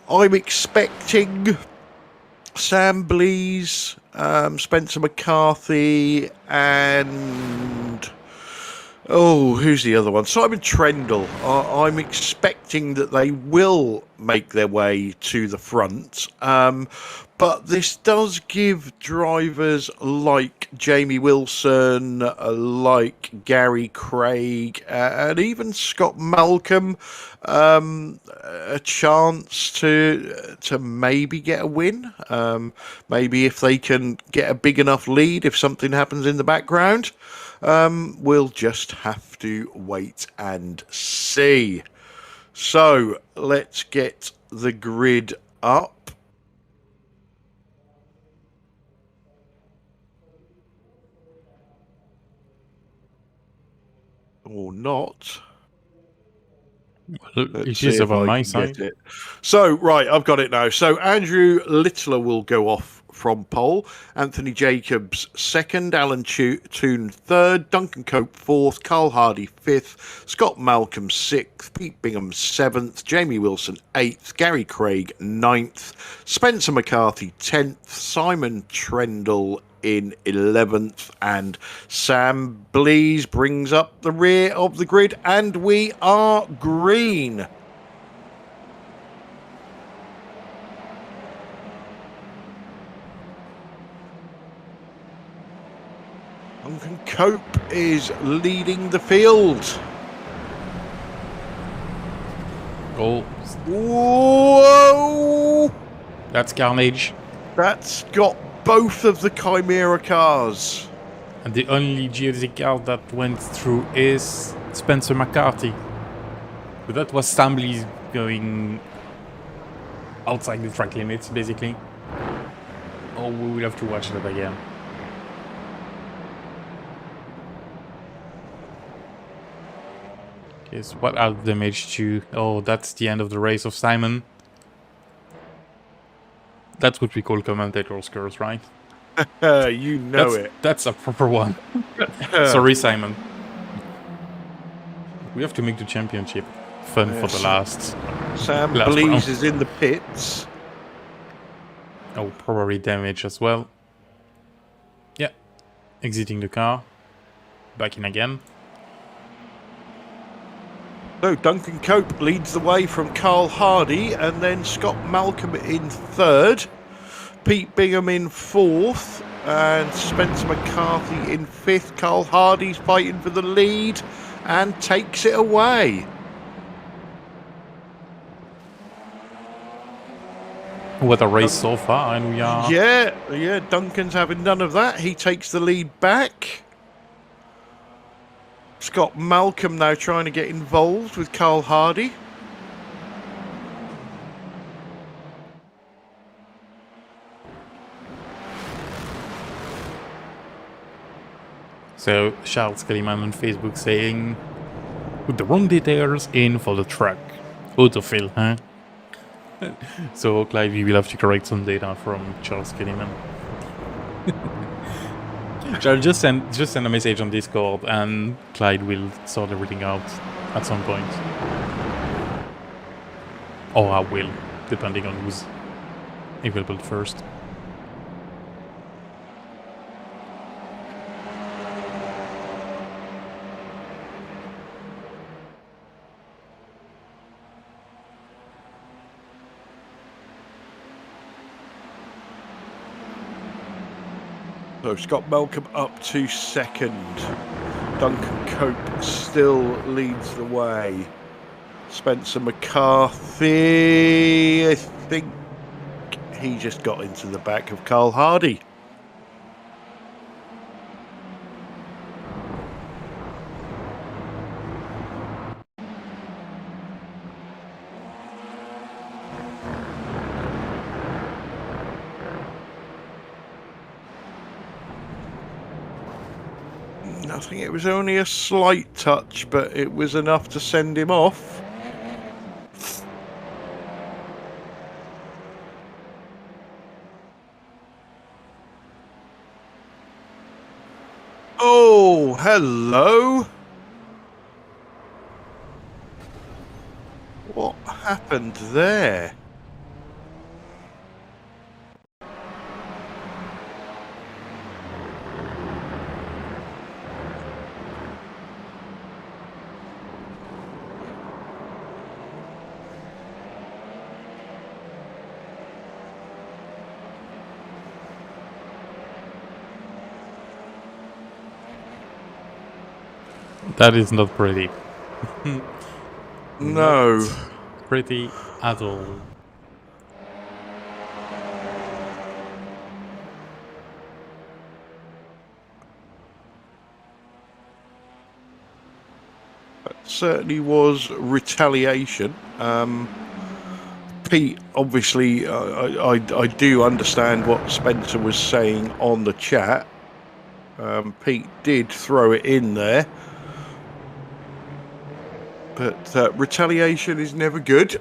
expecting Sam Blease, Spencer McCarthy, and... oh, who's the other one? Simon Trendle. I'm expecting that they will make their way to the front. But this does give drivers like Jamie Wilson, like Gary Craig, and even Scott Malcolm a chance to maybe get a win. Maybe if they can get a big enough lead, if something happens in the background. We'll just have to wait and see. So let's get the grid up. Or not. Well, it is on my side. So, right, I've got it now. So Andrew Littler will go off from pole, Anthony Jacobs second, Alan Toon third, Duncan Cope fourth, Carl Hardy fifth, Scott Malcolm sixth, Pete Bingham seventh, Jamie Wilson eighth, Gary Craig ninth, Spencer McCarthy 10th, Simon Trendle in 11th, and Sam Blease brings up the rear of the grid, and we are green. Duncan Cope is leading the field. Oh. Whoa! That's carnage. That's got both of the Chimera cars. And the only GLZ car that went through is Spencer McCarthy. But that was Sam Blease going outside the track limits, basically. Oh, we will have to watch that again. Okay, so what out damage to... oh, that's the end of the race of Simon. That's what we call commentator's curse, right? You know it. That's a proper one. Sorry, Simon. We have to make the championship fun for the last Sam Blease is in the pits. Oh, probably damage as well. Yeah. Exiting the car. Back in again. So Duncan Cope leads the way from Carl Hardy, and then Scott Malcolm in third, Pete Bingham in fourth, and Spencer McCarthy in fifth. Carl Hardy's fighting for the lead and takes it away. What a race so far, and we are... Yeah, Duncan's having none of that. He takes the lead back. Scott Malcolm now trying to get involved with Carl Hardy. So, Charles Kellyman on Facebook saying, put the wrong details in for the truck. Autofill, huh? So, Clive, you will have to correct some data from Charles Kellyman. Charles, just send a message on Discord and Clyde will sort everything out at some point. Or I will, depending on who's available first. So Scott Malcolm up to second. Duncan Cope still leads the way. Spencer McCarthy, I think he just got into the back of Carl Hardy. I think it was only a slight touch, but it was enough to send him off. Oh, hello. What happened there? That is not pretty. No. Not pretty at all. That certainly was retaliation. Pete, obviously, I do understand what Spencer was saying on the chat. Pete did throw it in there. But retaliation is never good.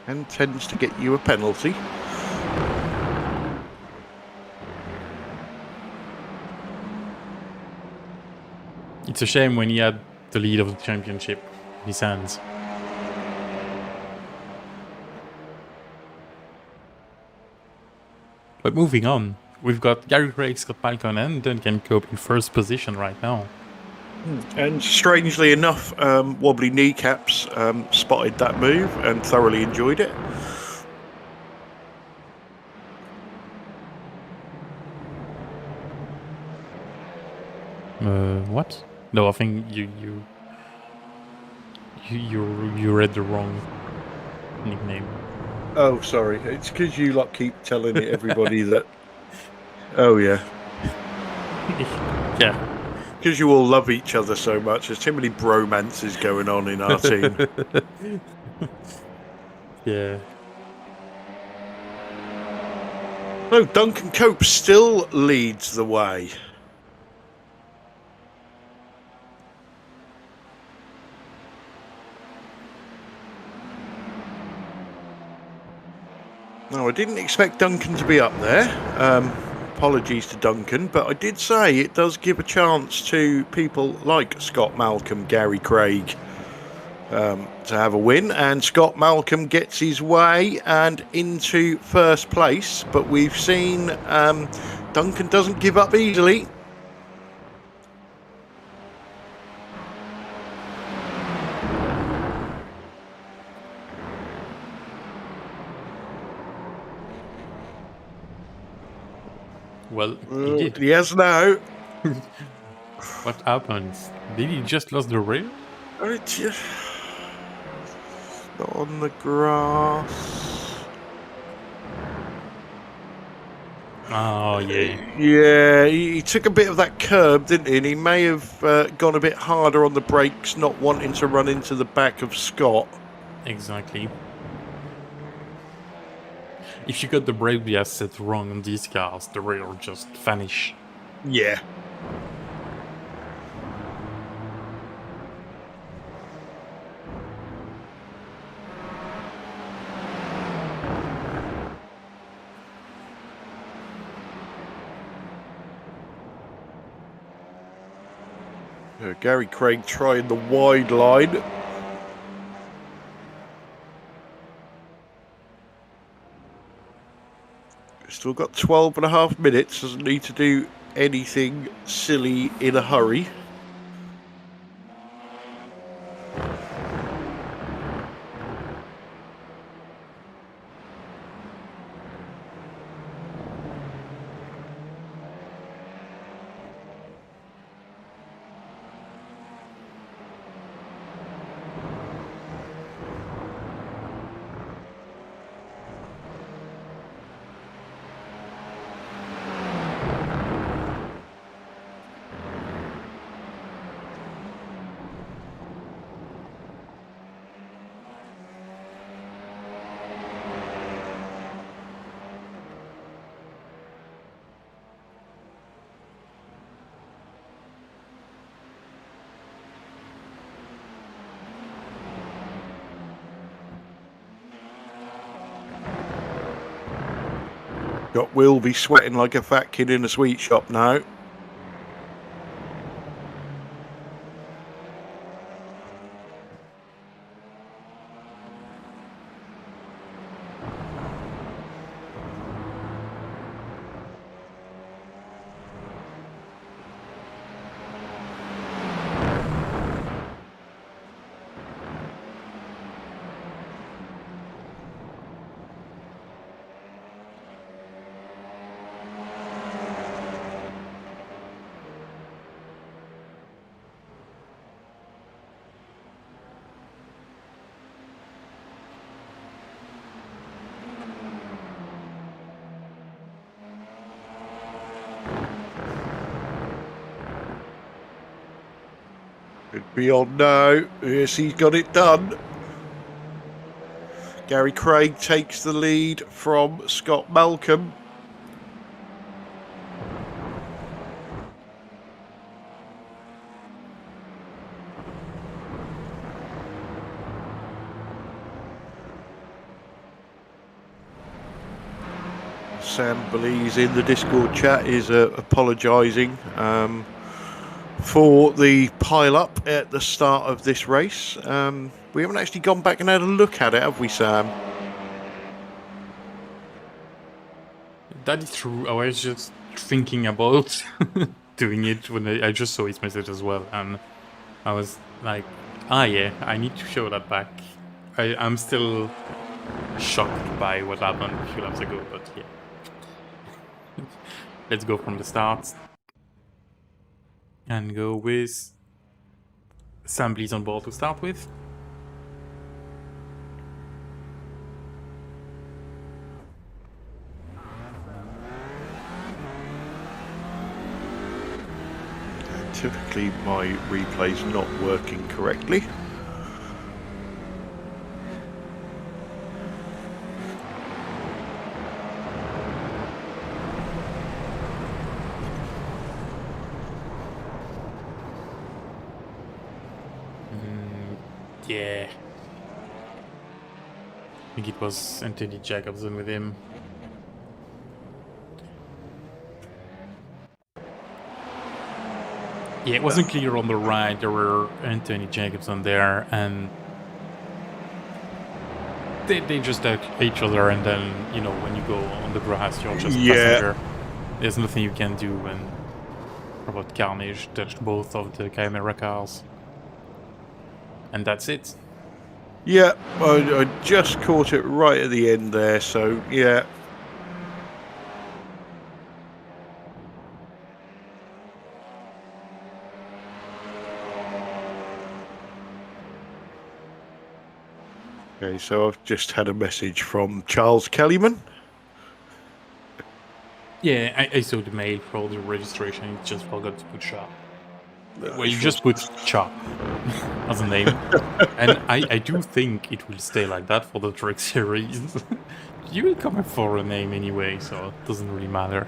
And tends to get you a penalty. It's a shame when he had the lead of the championship in his hands. But moving on, we've got Gary Craig, Scott Malcolm, and Duncan Cope in first position right now. And strangely enough, Wobbly Kneecaps spotted that move and thoroughly enjoyed it. What? No, I think you read the wrong nickname. Oh, sorry. It's because you lot keep telling everybody that. Oh, yeah. Yeah. Because you all love each other so much. There's too many bromances going on in our team. Yeah. No, Duncan Cope still leads the way. No, I didn't expect Duncan to be up there. Apologies to Duncan, but I did say it does give a chance to people like Scott Malcolm, Gary Craig, to have a win. And Scott Malcolm gets his way and into first place. But we've seen Duncan doesn't give up easily. Well, he did. Yes, now. What happened? Did he just lose the rail? On the grass. Oh, yeah. Yeah, he took a bit of that curb, didn't he? And he may have gone a bit harder on the brakes, not wanting to run into the back of Scott. Exactly. If you got the brake set wrong on these cars, the rail will just vanish. Yeah. Gary Craig trying the wide line. Still got 12 and a half minutes. Doesn't need to do anything silly in a hurry. Got Wilby sweating like a fat kid in a sweet shop now. Could be on now. Yes, he's got it done. Gary Craig takes the lead from Scott Malcolm. Sam Belize in the Discord chat is apologising for the pile-up at the start of this race. We haven't actually gone back and had a look at it, have we, Sam? That is true. I was just thinking about doing it when I just saw his message as well, and I was like, yeah, I need to show that back. I'm still shocked by what happened a few laps ago, but yeah. Let's go from the start and go with Sam Blees on board to start with. Typically my replay's not working correctly. Yeah. I think it was Anthony Jacobson with him. Yeah, it wasn't clear on the right. There were Anthony Jacobson there, and they just at each other, and then, you know, when you go on the grass, you're just passenger. There's nothing you can do, and Robert Carnage touched both of the camera cars. And that's it. Yeah, I just caught it right at the end there, so yeah. Okay, so I've just had a message from Charles Kellyman. Yeah, I saw the mail for the registration. It just forgot to put Sharp. Well, you just put Sharp as a name. And I do think it will stay like that for the Truck Series. You will come up for a name anyway, so it doesn't really matter.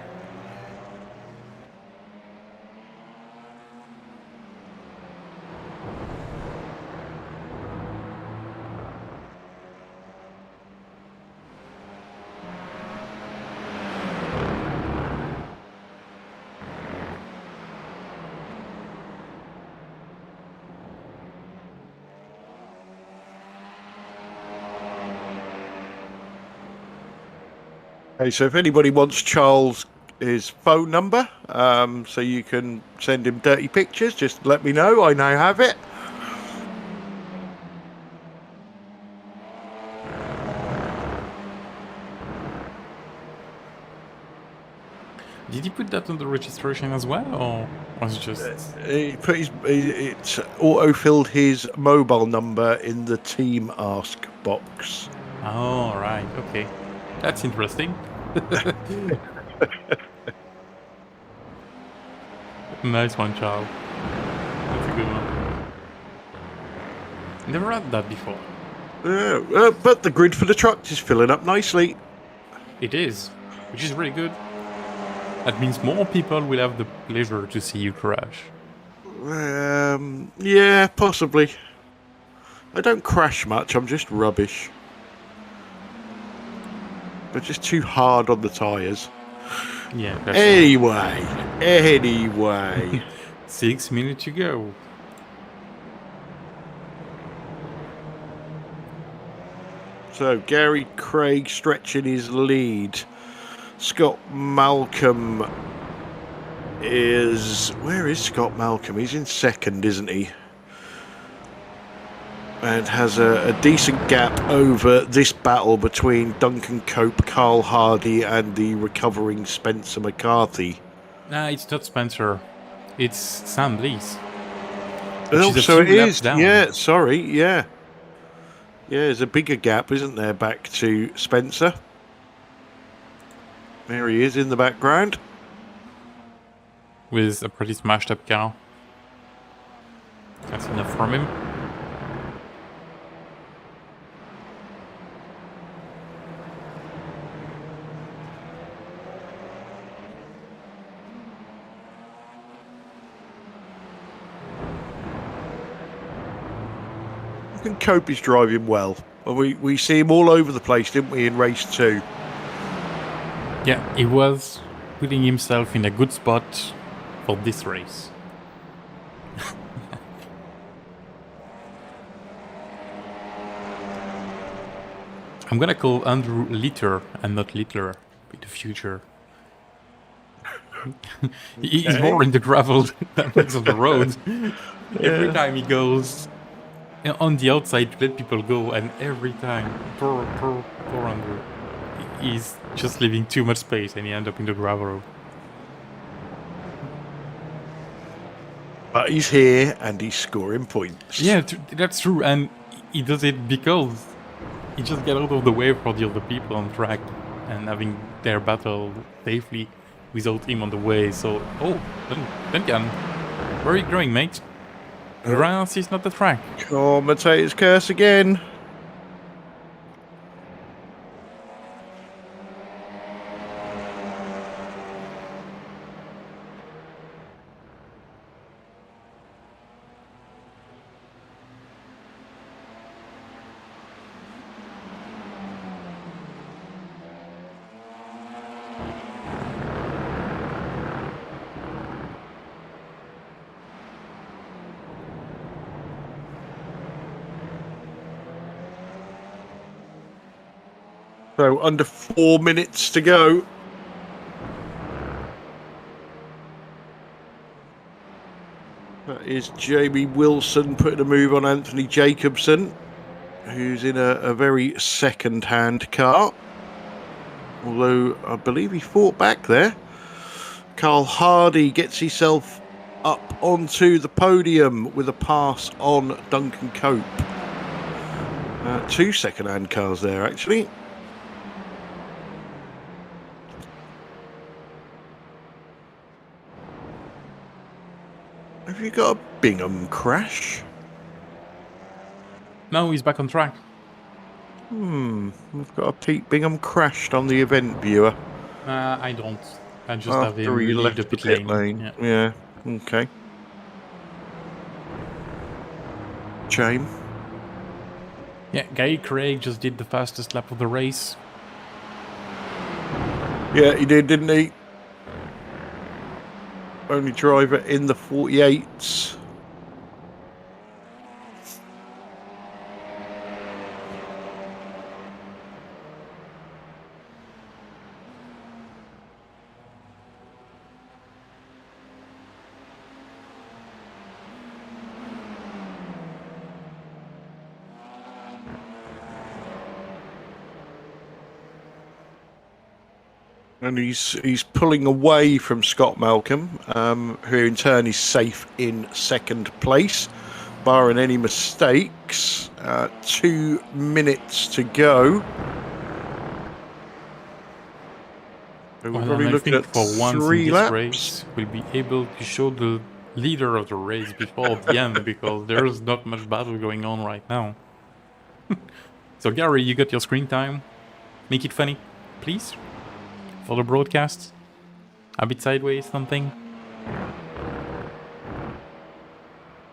Okay, so if anybody wants Charles' phone number, so you can send him dirty pictures, just let me know. I now have it. Did he put that on the registration as well, or was it just... He put it's auto-filled his mobile number in the team ask box. Oh, right, okay. That's interesting. Nice one, Charles. That's a good one. Never had that before. But the grid for the trucks is filling up nicely. It is, which is really good. That means more people will have the pleasure to see you crash. Yeah, possibly. I don't crash much, I'm just rubbish. They're just too hard on the tyres. Yeah. Anyway. 6 minutes to go. So Gary Craig stretching his lead. Scott Malcolm is... Where is Scott Malcolm? He's in second, isn't he? And has a decent gap over this battle between Duncan Cope, Carl Hardy and the recovering Spencer McCarthy. Nah, it's not Spencer. It's Sam Blease. Oh, so it is. Down. Yeah, sorry. Yeah. Yeah, there's a bigger gap, isn't there, back to Spencer. There he is in the background. With a pretty smashed up car. That's enough from him. And Cope is driving well. We see him all over the place, didn't we, in race 2? Yeah, he was putting himself in a good spot for this race. I'm gonna call Andrew Litter and not Littler in the future. He's more in the gravel than he's on the road. Every time he goes on the outside to let people go, and every time, poor Andrew, he's just leaving too much space and he ends up in the gravel road. But he's here and he's scoring points. Yeah, that's true, and he does it because he just get out of the way for the other people on track and having their battle safely without him on the way. So, Duncan, where are you going, mate? The grass is not the track. Commentator's curse again. So under 4 minutes to go. That is Jamie Wilson putting a move on Anthony Jacobson, who's in a very second-hand car. Although I believe he fought back there. Carl Hardy gets himself up onto the podium with a pass on Duncan Cope. 2 second-hand cars there, actually. Have you got a Bingham crash? No, he's back on track. We've got a Pete Bingham crashed on the event viewer. I don't. I just After have him he leave left the pit lane. Yeah. Okay. Shame. Yeah, Guy Craig just did the fastest lap of the race. Yeah, he did, didn't he? Only driver in the 48s. And he's pulling away from Scott Malcolm, who in turn is safe in second place, barring any mistakes. 2 minutes to go. So we're probably looking at for once 3 in this laps. race, we'll be able to show the leader of the race before the end, because there's not much battle going on right now. So Gary, you got your screen time. Make it funny, please. For the broadcast, a bit sideways, something.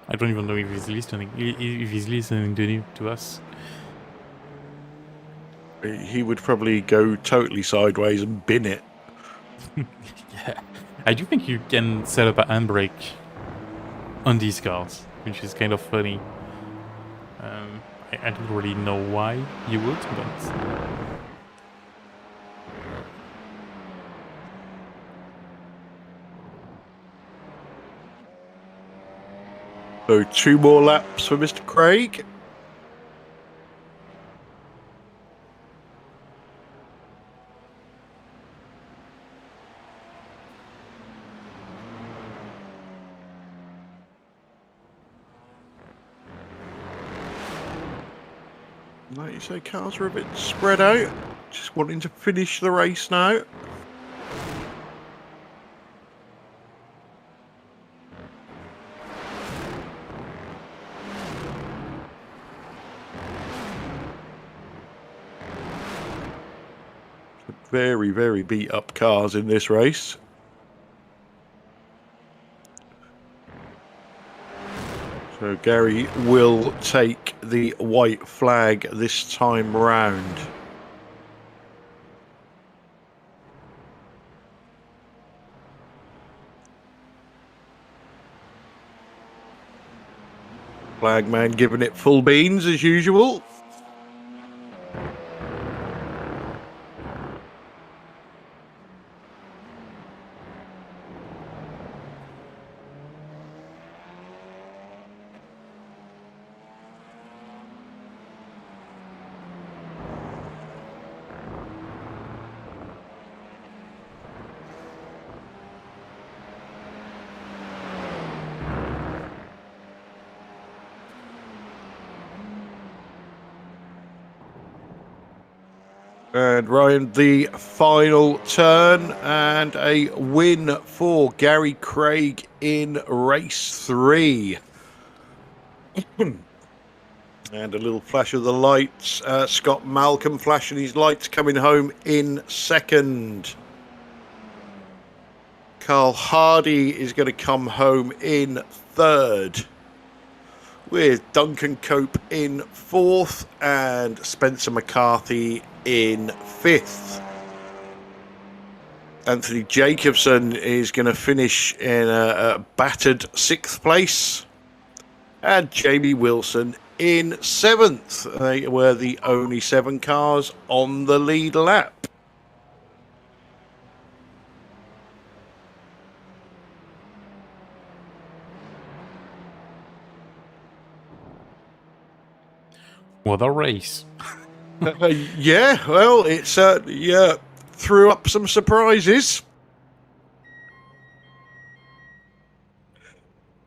I don't even know if he's listening. If he's listening to us. He would probably go totally sideways and bin it. Yeah, I do think you can set up an handbrake on these cars, which is kind of funny. I don't really know why you would, but So 2 more laps for Mr. Craig. Like you say, cars are a bit spread out. Just wanting to finish the race now. Very, very beat up cars in this race. So Gary will take the white flag this time round. Flagman giving it full beans as usual. And Ryan, the final turn and a win for Gary Craig in race 3. And a little flash of the lights. Scott Malcolm flashing his lights, coming home in second. Carl Hardy is going to come home in third, with Duncan Cope in fourth and Spencer McCarthy in fifth. Anthony Jacobson is going to finish in a battered sixth place, and Jamie Wilson in seventh. They were the only 7 cars on the lead lap. what a race. Yeah, well, it certainly threw up some surprises.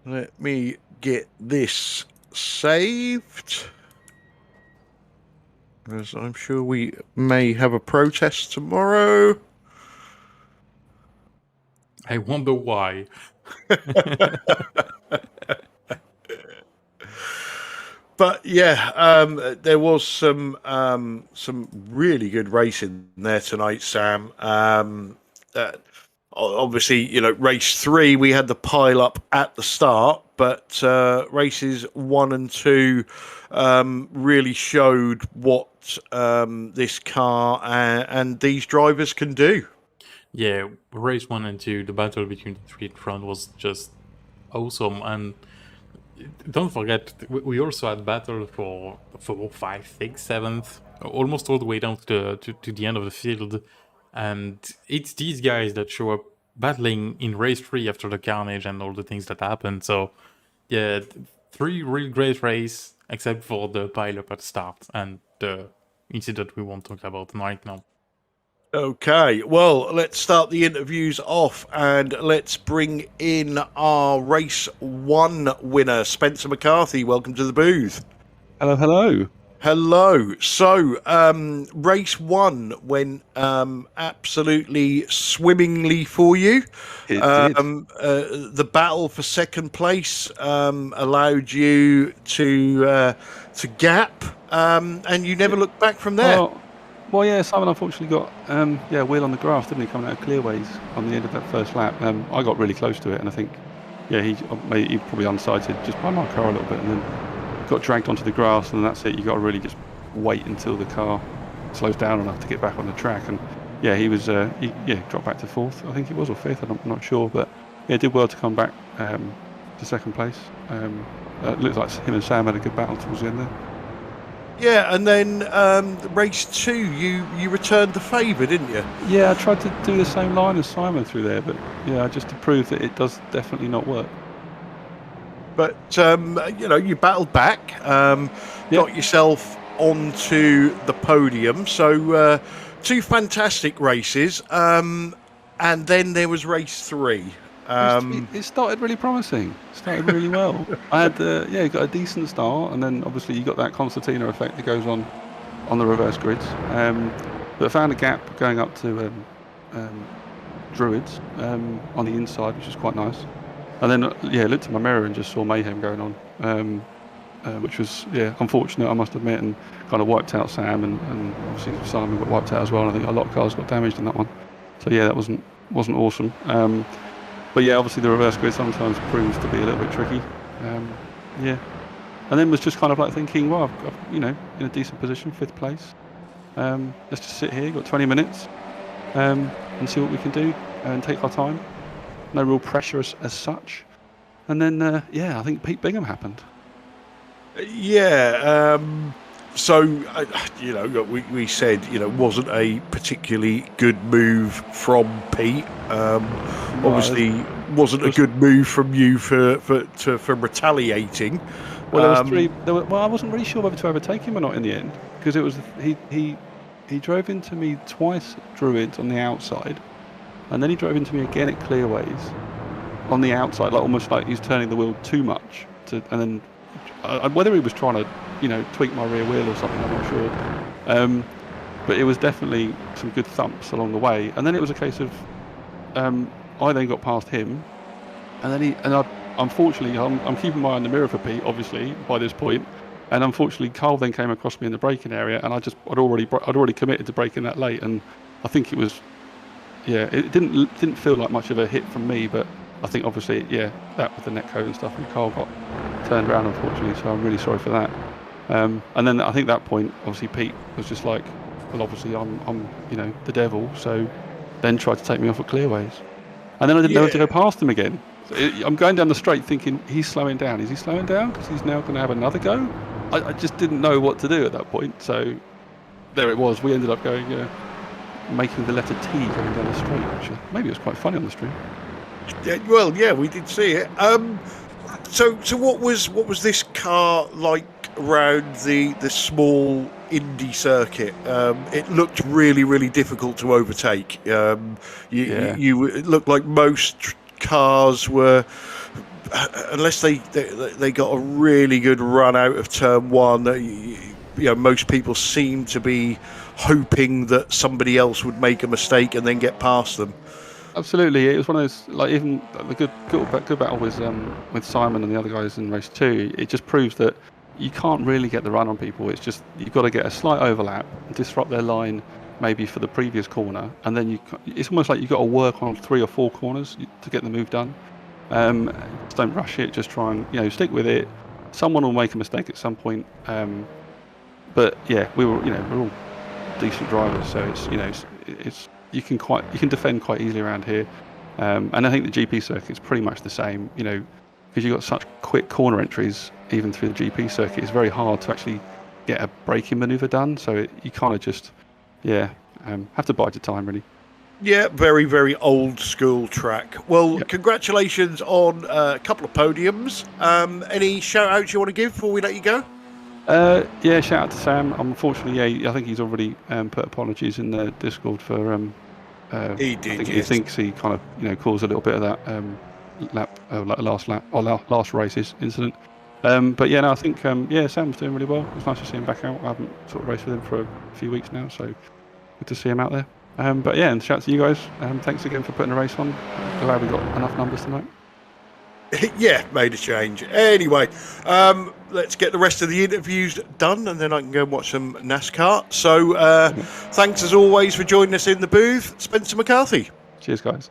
Let me get this saved, as I'm sure we may have a protest tomorrow. I wonder why. But yeah, there was some really good racing there tonight, Sam. Obviously, you know, race 3 we had the pile up at the start, but races 1 and 2 really showed what this car and these drivers can do. Yeah, race 1 and 2, the battle between the 3 in front was just awesome. And don't forget, we also had battle for 4, 5, 6, 7th, almost all the way down to the end of the field. And it's these guys that show up battling in race 3 after the carnage and all the things that happened. So yeah, 3 real great race, except for the pile-up at the start and the incident we won't talk about right now. Okay, well, let's start the interviews off and let's bring in our race 1 winner, Spencer McCarthy. Welcome to the booth. Hello, hello. Hello. So, race 1 went absolutely swimmingly for you. It did. The battle for second place allowed you to gap, and you never looked back from there. Well, yeah, Simon unfortunately got a wheel on the grass, didn't he, coming out of clearways on the end of that first lap. I got really close to it, and I think, he probably unsighted just by my car a little bit, and then got dragged onto the grass, and that's it. You got to really just wait until the car slows down enough to get back on the track. And yeah, he was he dropped back to 4th, I think it was, or 5th. I'm not sure, but yeah, did well to come back to 2nd place. It looks like him and Sam had a good battle towards the end there. Yeah, and then race 2, you returned the favour, didn't you? Yeah, I tried to do the same line as Simon through there, but yeah, just to prove that it does definitely not work. But you battled back, got yourself onto the podium. So 2 fantastic races, and then there was race 3. It started really promising. Started really well. I had got a decent start, and then obviously you got that concertina effect that goes on the reverse grids. But I found a gap going up to Druids on the inside, which is quite nice. And then looked at my mirror and just saw mayhem going on, which was unfortunate, I must admit, and kind of wiped out Sam, and obviously Simon got wiped out as well. And I think a lot of cars got damaged in that one. So yeah, that wasn't awesome. But yeah, obviously the reverse grid sometimes proves to be a little bit tricky. And then was just kind of like thinking, well, I've in a decent position, 5th place. Let's just sit here, got 20 minutes, and see what we can do and take our time. No real pressure as such. And then I think Pete Bingham happened. Yeah. So we said wasn't a particularly good move from Pete. Obviously wasn't a good move from you for retaliating. Well, there was 3. I wasn't really sure whether to overtake him or not in the end, because it was he drove into me twice at Druids on the outside, and then he drove into me again at Clearways on the outside, like almost like he's turning the wheel too much. And then whether he was trying to tweak my rear wheel or something, I'm not sure. But it was definitely some good thumps along the way. And then it was a case of I then got past him, and then unfortunately I'm keeping my eye on the mirror for Pete, obviously by this point. And unfortunately, Carl then came across me in the braking area, and I'd already committed to braking that late, and I think it was it didn't feel like much of a hit from me, but I think obviously that with the netcode and stuff, and Carl got turned around unfortunately, so I'm really sorry for that. And then I think at that point, obviously Pete was just like, well, obviously I'm the devil, so then tried to take me off at Clearways, and then I didn't know where to go past him again. So I'm going down the straight thinking he's slowing down. Is he slowing down because he's now going to have another go? I just didn't know what to do at that point. So there it was. We ended up going making the letter T going down the straight, which maybe it was quite funny on the stream. Yeah, we did see it. So what was this car like around the small Indy circuit? It looked really, really difficult to overtake. It looked like most cars were, unless they got a really good run out of turn 1. Most people seem to be hoping that somebody else would make a mistake and then get past them. Absolutely, it was one of those, like, even the good battle with Simon and the other guys in race 2. It just proves that you can't really get the run on people. It's just you've got to get a slight overlap, disrupt their line maybe for the previous corner, and then it's almost like you've got to work on 3 or 4 corners to get the move done. Just don't rush it. Just try and stick with it. Someone will make a mistake at some point. But yeah, we're all decent drivers, so it's you can defend quite easily around here. And I think the GP circuit is pretty much the same. Because you've got such quick corner entries, even through the GP circuit, it's very hard to actually get a braking manoeuvre done. So you kind of just have to bide your time, really. Yeah, very, very old school track. Well, Congratulations on a couple of podiums. Any shout outs you want to give before we let you go? Shout out to Sam. Unfortunately, I think he's already put apologies in the Discord for. He did. I think he thinks he kind of caused a little bit of that last races incident. But yeah, no, I think Sam's doing really well. It's nice to see him back out. I haven't sort of raced with him for a few weeks now, so good to see him out there. But yeah, and shout out to you guys. Thanks again for putting a race on. Glad we got enough numbers tonight. Yeah, made a change. Anyway, let's get the rest of the interviews done, and then I can go and watch some NASCAR. So thanks as always for joining us in the booth, Spencer McCarthy. Cheers, guys.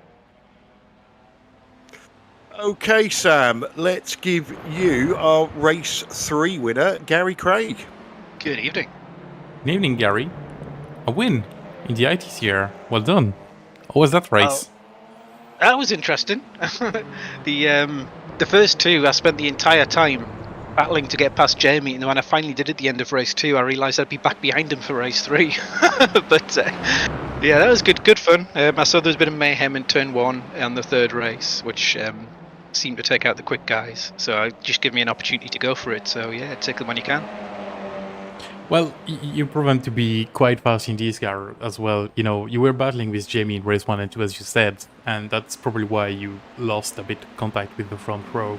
Okay, Sam, let's give you our race 3 winner, Gary Craig. Good evening. Good evening, Gary. A win in the iTCR. Well done. How was that race? That was interesting. The first two, I spent the entire time battling to get past Jamie, and when I finally did at the end of race 2, I realised I'd be back behind him for race 3. But yeah, that was good fun. I saw there was a bit of mayhem in turn 1 on the third race, which seemed to take out the quick guys. So it just gave me an opportunity to go for it. So yeah, take them when you can. Well, you've proven to be quite fast in this car as well. You know, you were battling with Jamie in race 1 and 2, as you said, and that's probably why you lost a bit of contact with the front row.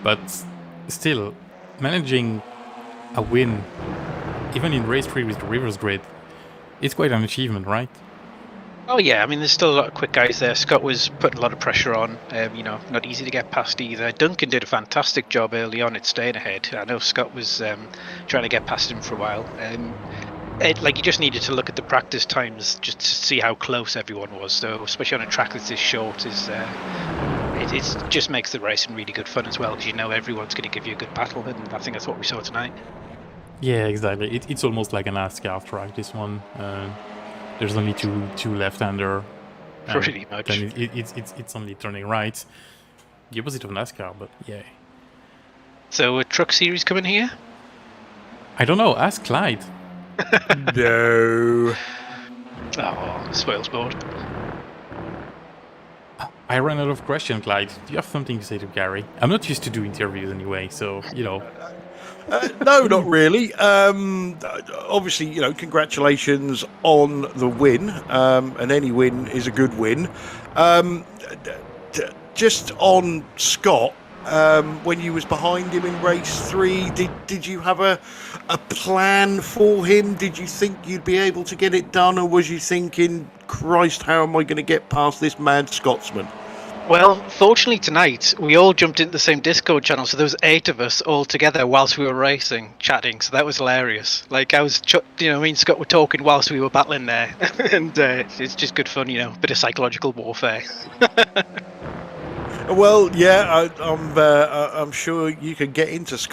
But still, managing a win, even in race 3 with the reverse grid, it's quite an achievement, right? Oh yeah, I mean, there's still a lot of quick guys there. Scott was putting a lot of pressure on, you know, not easy to get past either. Duncan did a fantastic job early on at staying ahead. I know Scott was trying to get past him for a while. Like, you just needed to look at the practice times just to see how close everyone was. So, especially on a track that's this short, it just makes the racing really good fun as well, because you know everyone's going to give you a good battle, and I think that's what we saw tonight. Yeah, exactly. It's almost like a NASCAR track, this one. There's only two left-hander. Pretty much. Then it's only turning right. The opposite of NASCAR, but yeah. So a truck series coming here? I don't know. Ask Clyde. No. Oh, spoil sport. I ran out of questions, Clyde. Do you have something to say to Gary? I'm not used to do interviews anyway, so, you know. No, not really. Obviously, you know, congratulations on the win, and any win is a good win. Just on Scott, when you was behind him in race 3, did you have a plan for him? Did you think you'd be able to get it done, or was you thinking, Christ, how am I going to get past this mad Scotsman? Well, fortunately tonight, we all jumped into the same Discord channel, so there was 8 of us all together whilst we were racing, chatting, so that was hilarious. Like, I was, me and Scott were talking whilst we were battling there, and it's just good fun, you know, a bit of psychological warfare. Well, yeah, I'm sure you can get into Scott.